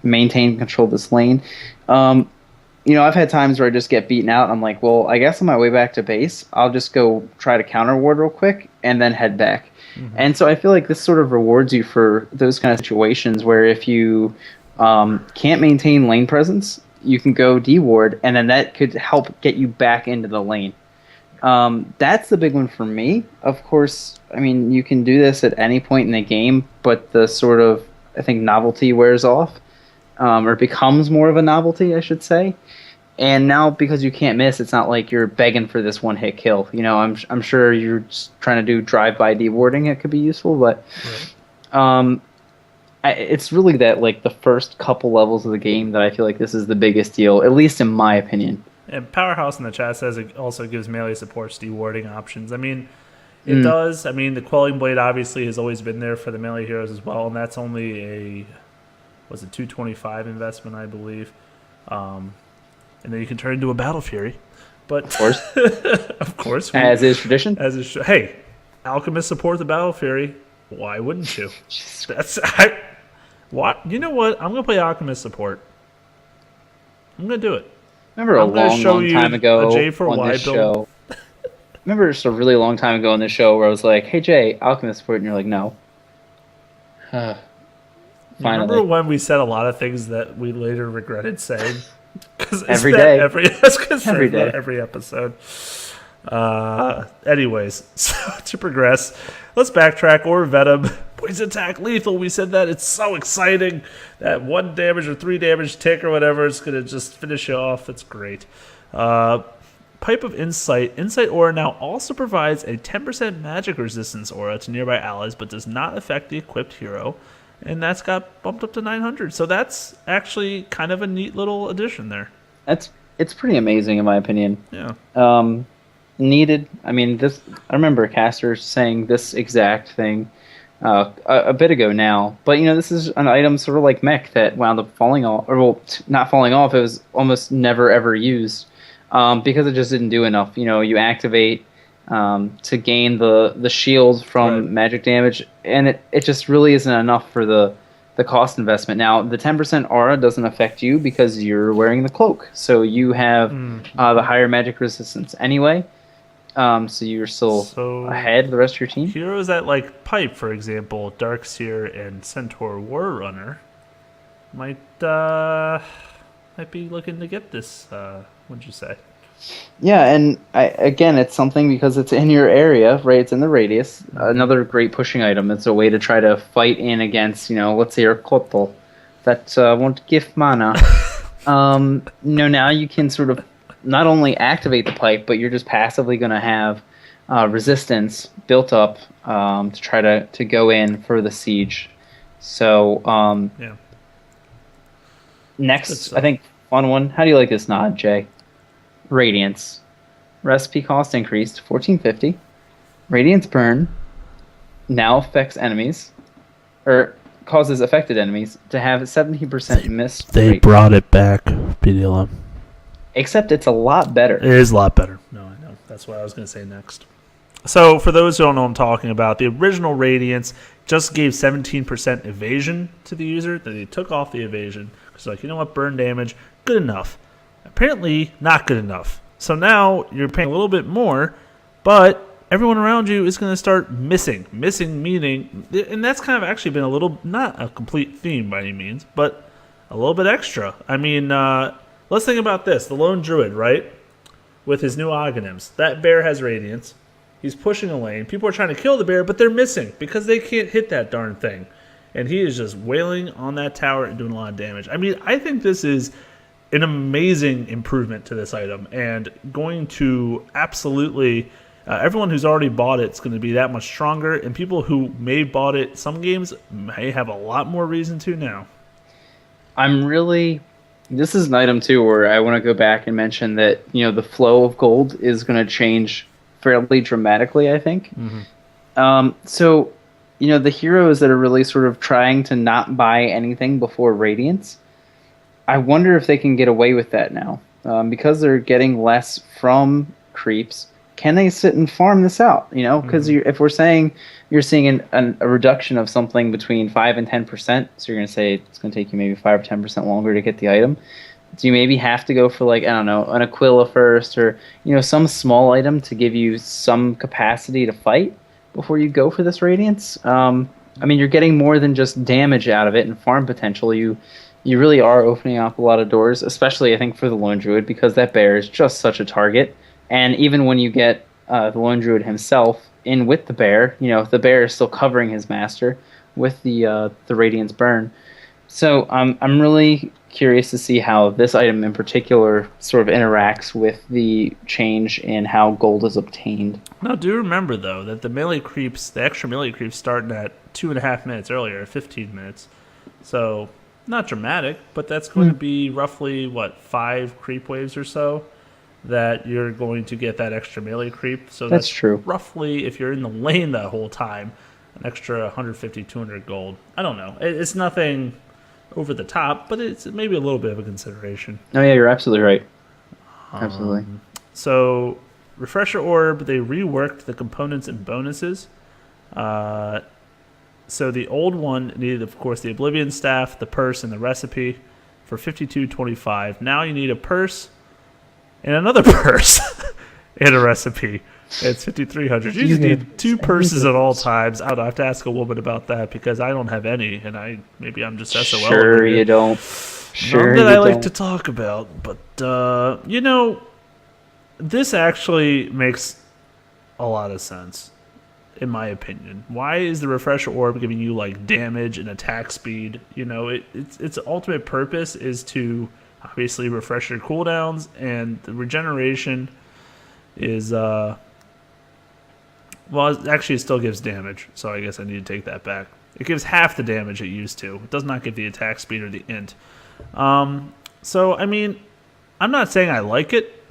maintain and control this lane. I've had times where I just get beaten out, and I'm like, well, I guess on my way back to base, I'll just go try to counter ward real quick, and then head back. Mm-hmm. And so I feel like this sort of rewards you for those kind of situations where if you can't maintain lane presence, you can go D-ward, and then that could help get you back into the lane. That's the big one for me. Of course, I mean, you can do this at any point in the game, but the sort of, I think, novelty wears off, or becomes more of a novelty, I should say. And now, because you can't miss, it's not like you're begging for this one-hit kill. I'm sure you're just trying to do drive-by D-warding. It could be useful, but it's really that, like, the first couple levels of the game that I feel like this is the biggest deal, at least in my opinion.
And Powerhouse in the chat says it also gives melee supports D-warding options. I mean, it does. I mean, the Quelling Blade obviously has always been there for the melee heroes as well, and that's only a 225 investment, I believe. And then you can turn into a Battle Fury. But
of course.
Of course.
As is tradition.
Hey, Alchemist support the Battle Fury. Why wouldn't you? What? You know what? I'm going to play Alchemist support. I'm going to do it.
Remember a long time ago on this show. Remember just a really long time ago on this show where I was like, hey, Jay, Alchemist support. And you're like, no.
Finally. Remember when we said a lot of things that we later regretted saying?
Every day.
Every day. Every episode. Anyways, so to progress, let's backtrack. Or Venom. Poison attack lethal. We said that. It's so exciting. That 1 damage or 3 damage tick or whatever is going to just finish you off. That's great. Pipe of Insight. Insight aura now also provides a 10% magic resistance aura to nearby allies, but does not affect the equipped hero. And that's got bumped up to 900. So that's actually kind of a neat little addition there.
It's pretty amazing in my opinion.
Yeah.
Needed. I mean, this. I remember Caster saying this exact thing a bit ago now. But this is an item sort of like mech that wound up falling off, or well, not falling off. It was almost never ever used because it just didn't do enough. You activate to gain the shield from magic damage, and it just really isn't enough for the cost investment. Now, the 10% aura doesn't affect you because you're wearing the cloak, so you have the higher magic resistance anyway. So you're still ahead of the rest of your team.
Heroes that like Pipe, for example, Darkseer and Centaur Warrunner might be looking to get this. What'd you say?
Yeah, and again, it's something because it's in your area, right? It's in the radius. Another great pushing item. It's a way to try to fight in against, let's say your Kotl that won't give mana. Now you can sort of not only activate the pipe, but you're just passively going to have resistance built up to try to go in for the siege. So
yeah.
Next, I think fun one. How do you like this nod, Jay? Radiance. Recipe cost increased 1450. Radiance burn now affects enemies, or causes affected enemies to have 70% miss.
They brought it back, BDLM.
Except it's a lot better.
It is a lot better. No, I know. That's what I was going to say next. So, for those who don't know what I'm talking about, the original Radiance just gave 17% evasion to the user. Then they took off the evasion. It's like, you know what, burn damage, good enough. Apparently, not good enough. So now you're paying a little bit more, but everyone around you is going to start missing. Missing meaning, and that's kind of actually been a little, not a complete theme by any means, but a little bit extra. I mean, let's think about this. The Lone Druid, right? With his new Oghanims. That bear has Radiance. He's pushing a lane. People are trying to kill the bear, but they're missing because they can't hit that darn thing. and he is just wailing on that tower and doing a lot of damage. I mean, I think this is an amazing improvement to this item and going to absolutely everyone who's already bought it's going to be that much stronger, and people who may have bought it some games may have a lot more reason to now.
This is an item too where I want to go back and mention that the flow of gold is going to change fairly dramatically, I think. So the heroes that are really sort of trying to not buy anything before Radiance, I wonder if they can get away with that now. Because they're getting less from creeps, can they sit and farm this out? Because if we're saying you're seeing a reduction of something between 5 and 10%, so you're going to say it's going to take you maybe 5 or 10% longer to get the item. Do you maybe have to go for, like, I don't know, an Aquila first, or some small item to give you some capacity to fight before you go for this Radiance? I mean, you're getting more than just damage out of it and farm potential. You really are opening up a lot of doors, especially I think for the Lone Druid, because that bear is just such a target. And even when you get the Lone Druid himself in with the bear, the bear is still covering his master with the Radiance burn. So I'm really curious to see how this item in particular sort of interacts with the change in how gold is obtained.
Now, do remember though that the extra melee creeps, starting at 2.5 minutes earlier, 15 minutes. So not dramatic, but that's going to be roughly 5 creep waves or so that you're going to get that extra melee creep. So that's
true.
Roughly, if you're in the lane that whole time, an extra 150, 200 gold. I don't know. It's nothing over the top, but it's maybe a little bit of a consideration.
Oh yeah, you're absolutely right. Absolutely.
So, Refresher Orb, they reworked the components and bonuses. So the old one needed, of course, the Oblivion Staff, the purse, and the recipe for 52.25. Now you need a purse and another purse and a recipe. It's 5,300. You just need 2 purses at all times. I don't know, I have to ask a woman about that because I don't have any, and maybe I'm just SOL.
Sure you don't. Sure
None that I like to talk about, but this actually makes a lot of sense, in my opinion. Why is the Refresher Orb giving you like damage and attack speed? Its ultimate purpose is to obviously refresh your cooldowns, and the regeneration is it still gives damage, so I guess I need to take that back. It gives half the damage it used to. It does not give the attack speed or the int. So, I mean, I'm not saying I like it,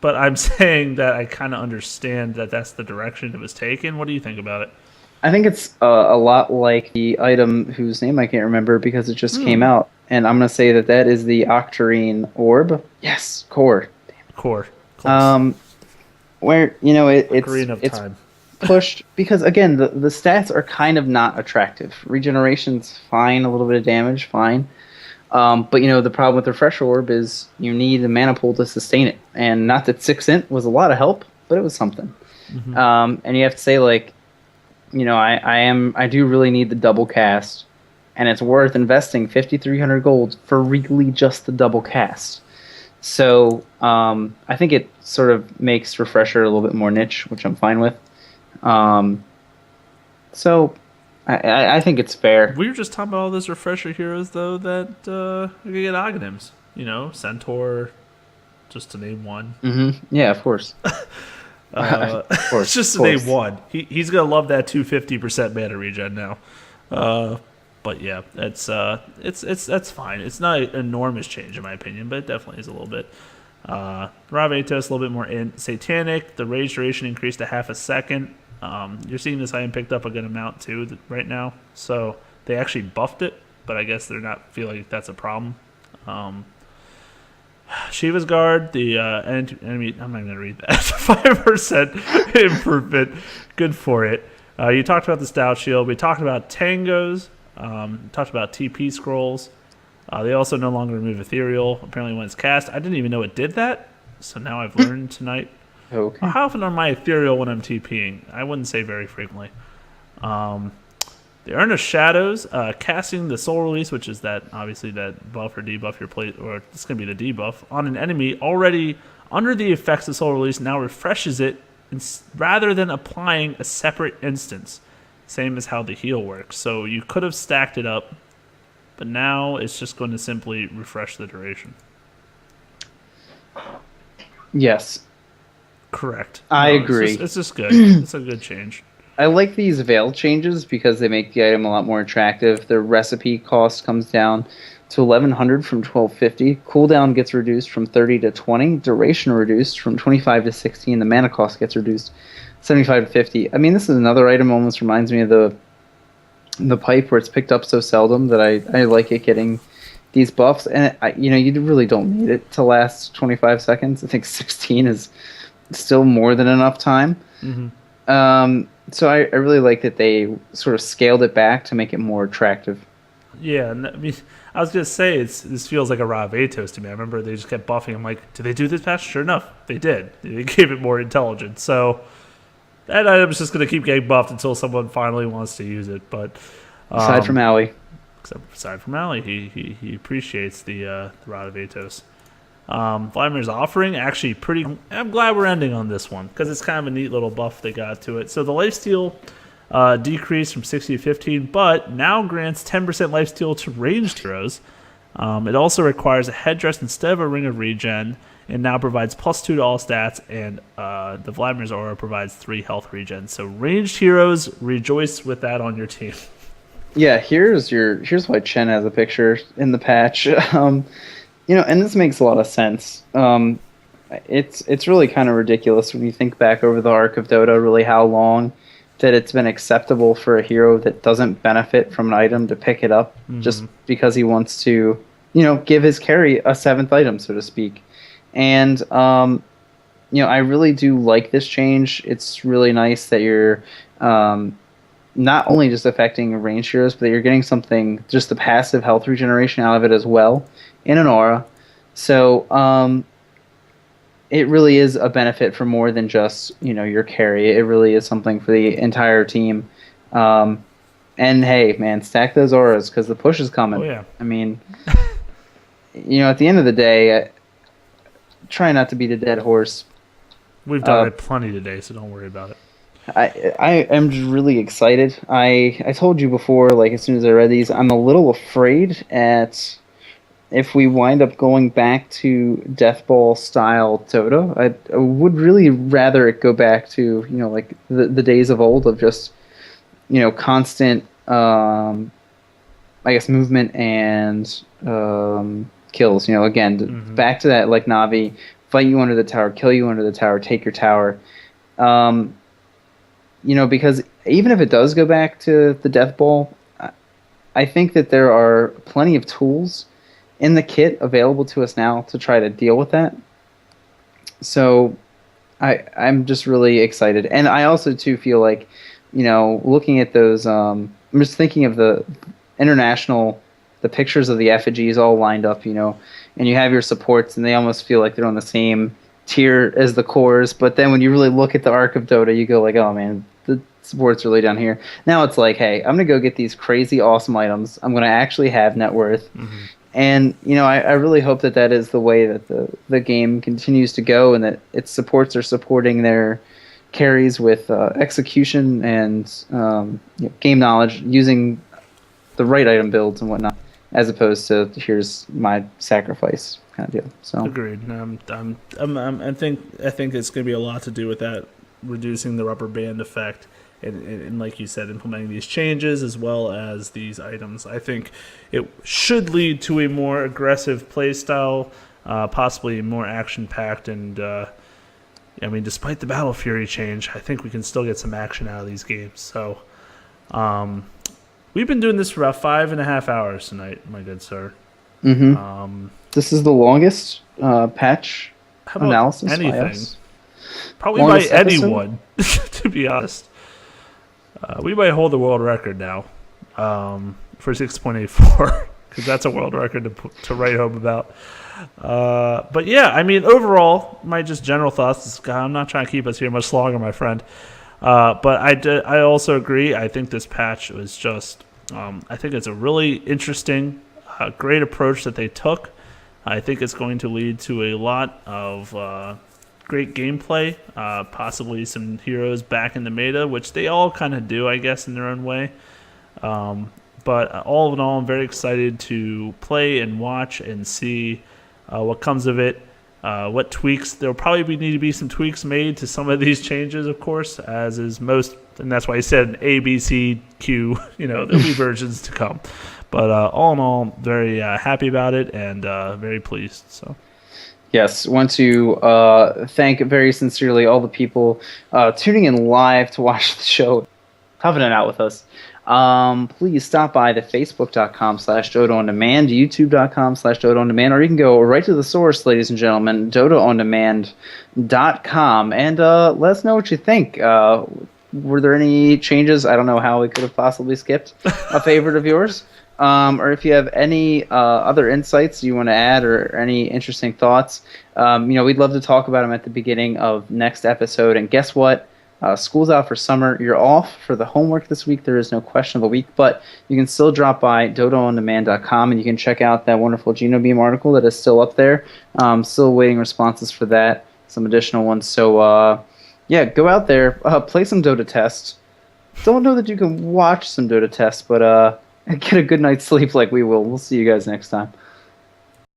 but I'm saying that I kind of understand that that's the direction it was taken. What do you think about it?
I think it's a lot like the item whose name I can't remember because it just came out. And I'm going to say that is the Octarine Orb. Yes, Core.
Core. Close.
Where, it's
time.
pushed because, again, the stats are kind of not attractive. Regeneration's fine, a little bit of damage, fine. But the problem with the Refresher Orb is you need a mana pool to sustain it. And not that 6 int was a lot of help, but it was something. And you have to say, like, I do really need the double cast, and it's worth investing 5,300 gold for really just the double cast. So I think it sort of makes Refresher a little bit more niche, which I'm fine with. So I think it's fair.
We were just talking about all those Refresher heroes, though, that you can get Oghanims. Centaur, just to name one.
Yeah, of course.
Of course. Just to name one. He's going to love that 250% mana regen now. But yeah, that's fine. It's not an enormous change in my opinion, but it definitely is a little bit. Ravetos, a little bit more Satanic. The rage duration increased to half a second. You're seeing this item picked up a good amount too right now. So they actually buffed it, but I guess they're not feeling like that's a problem. Shiva's Guard, the enemy. I'm not going to read that. 5% improvement. Good for it. You talked about the Stout Shield. We talked about Tangos. Talked about TP scrolls. They also no longer remove Ethereal, apparently when it's cast. I didn't even know it did that, so now I've learned tonight.
Okay.
How often are my Ethereal when I'm TPing? I wouldn't say very frequently. The Urn of Shadows, casting the Soul Release, which is that obviously that buff or debuff your plate, or it's going to be the debuff, on an enemy already under the effects of Soul Release, now refreshes it rather than applying a separate instance. same as how the heal works. So you could have stacked it up, but now it's just going to simply refresh the duration.
Yes,
Correct.
I agree.
It's just good. It's a good change.
I like these veil changes because they make the item a lot more attractive. The recipe cost comes down to 1100 from 1250. Cooldown gets reduced from 30 to 20. Duration reduced from 25 to 60. And the mana cost gets reduced 75 to 50. I mean, this is another item almost reminds me of the pipe where it's picked up so seldom that I like it getting these buffs. And you really don't need it to last 25 seconds. I think 16 is still more than enough time. So I really like that they sort of scaled it back to make it more attractive.
Yeah, and I mean, I was gonna say this feels like a Rob Atos to me. I remember they just kept buffing. I'm like, did they do this patch? Sure enough, they did. They gave it more intelligence. So that item's just gonna keep getting buffed until someone finally wants to use it. But
Aside from Ali.
Aside from Ali, he appreciates the Rod of Atos. Vladimir's offering, actually pretty... I'm glad we're ending on this one, because it's kind of a neat little buff they got to it. So the lifesteal decreased from 60 to 15, but now grants 10% lifesteal to ranged heroes. It also requires a headdress instead of a ring of regen, and now provides +2 to all stats, and the Vladimir's aura provides 3 health regen. So ranged heroes, rejoice with that on your team.
Yeah, here's why Chen has a picture in the patch. And this makes a lot of sense. It's really kind of ridiculous when you think back over the arc of Dota, really how long that it's been acceptable for a hero that doesn't benefit from an item to pick it up just because he wants to, give his carry a 7th item, so to speak. And, I really do like this change. It's really nice that you're not only just affecting ranged heroes, but that you're getting something, just the passive health regeneration out of it as well, in an aura. So it really is a benefit for more than just your carry. It really is something for the entire team. And hey, man, stack those auras because the push is coming.
Oh yeah.
I mean, at the end of the day, try not to beat a dead horse.
We've done it plenty today, so don't worry about it.
I am just really excited. I told you before, like as soon as I read these, I'm a little afraid at if we wind up going back to Death Ball style Dota. I would really rather it go back to like the days of old of just constant I guess movement and kills. Again back to that like Navi, fight you under the tower, kill you under the tower, take your tower. Because even if it does go back to the Death Ball, I think that there are plenty of tools in the kit available to us now to try to deal with that. So I'm just really excited. And I also, too, feel like, looking at those, I'm just thinking of the pictures of the effigies all lined up, and you have your supports, and they almost feel like they're on the same tier as the cores. But then when you really look at the arc of Dota, you go like, oh, man, the support's really down here. Now it's like, hey, I'm going to go get these crazy awesome items. I'm going to actually have net worth. And, I really hope that is the way that the game continues to go, and that its supports are supporting their carries with execution and game knowledge, using the right item builds and whatnot, as opposed to here's my sacrifice kind of deal. So
agreed. I think it's going to be a lot to do with that, reducing the rubber band effect. And like you said, implementing these changes as well as these items. I think it should lead to a more aggressive play style, possibly more action-packed. And, despite the Battle Fury change, I think we can still get some action out of these games. So we've been doing this for about 5.5 hours tonight, my good sir.
This is the longest patch analysis
anything.
by us.
Probably longest by anyone, to be honest. We might hold the world record now for 6.84 because that's a world record to write home about. But yeah, overall, my just general thoughts is I'm not trying to keep us here much longer, my friend. But I also agree. I think this patch was just I think it's a really interesting, great approach that they took. I think it's going to lead to a lot of great gameplay, possibly some heroes back in the meta, which they all kind of do, I guess, in their own way. But all in all, I'm very excited to play and watch and see what comes of it. What tweaks? There'll probably need to be some tweaks made to some of these changes, of course, as is most, and that's why I said A, B, C, Q. There'll be versions to come. But all in all, very happy about it and very pleased. So.
Yes, want to thank very sincerely all the people tuning in live to watch the show, toughing it out with us. Please stop by the facebook.com/Dodo On Demand, youtube.com/Dodo On Demand, or you can go right to the source, ladies and gentlemen, DodoOnDemand.com, and let us know what you think. Were there any changes? I don't know how we could have possibly skipped a favorite of yours. Or if you have any other insights you want to add or any interesting thoughts, we'd love to talk about them at the beginning of next episode. And guess what? School's out for summer. You're off for the homework this week. There is no question of the week, but you can still drop by DodoOnDemand.com and you can check out that wonderful GenoBeam article that is still up there. Still waiting responses for that, some additional ones. So, go out there, play some Dota tests. Don't know that you can watch some Dota tests, but get a good night's sleep like we will. We'll see you guys next time.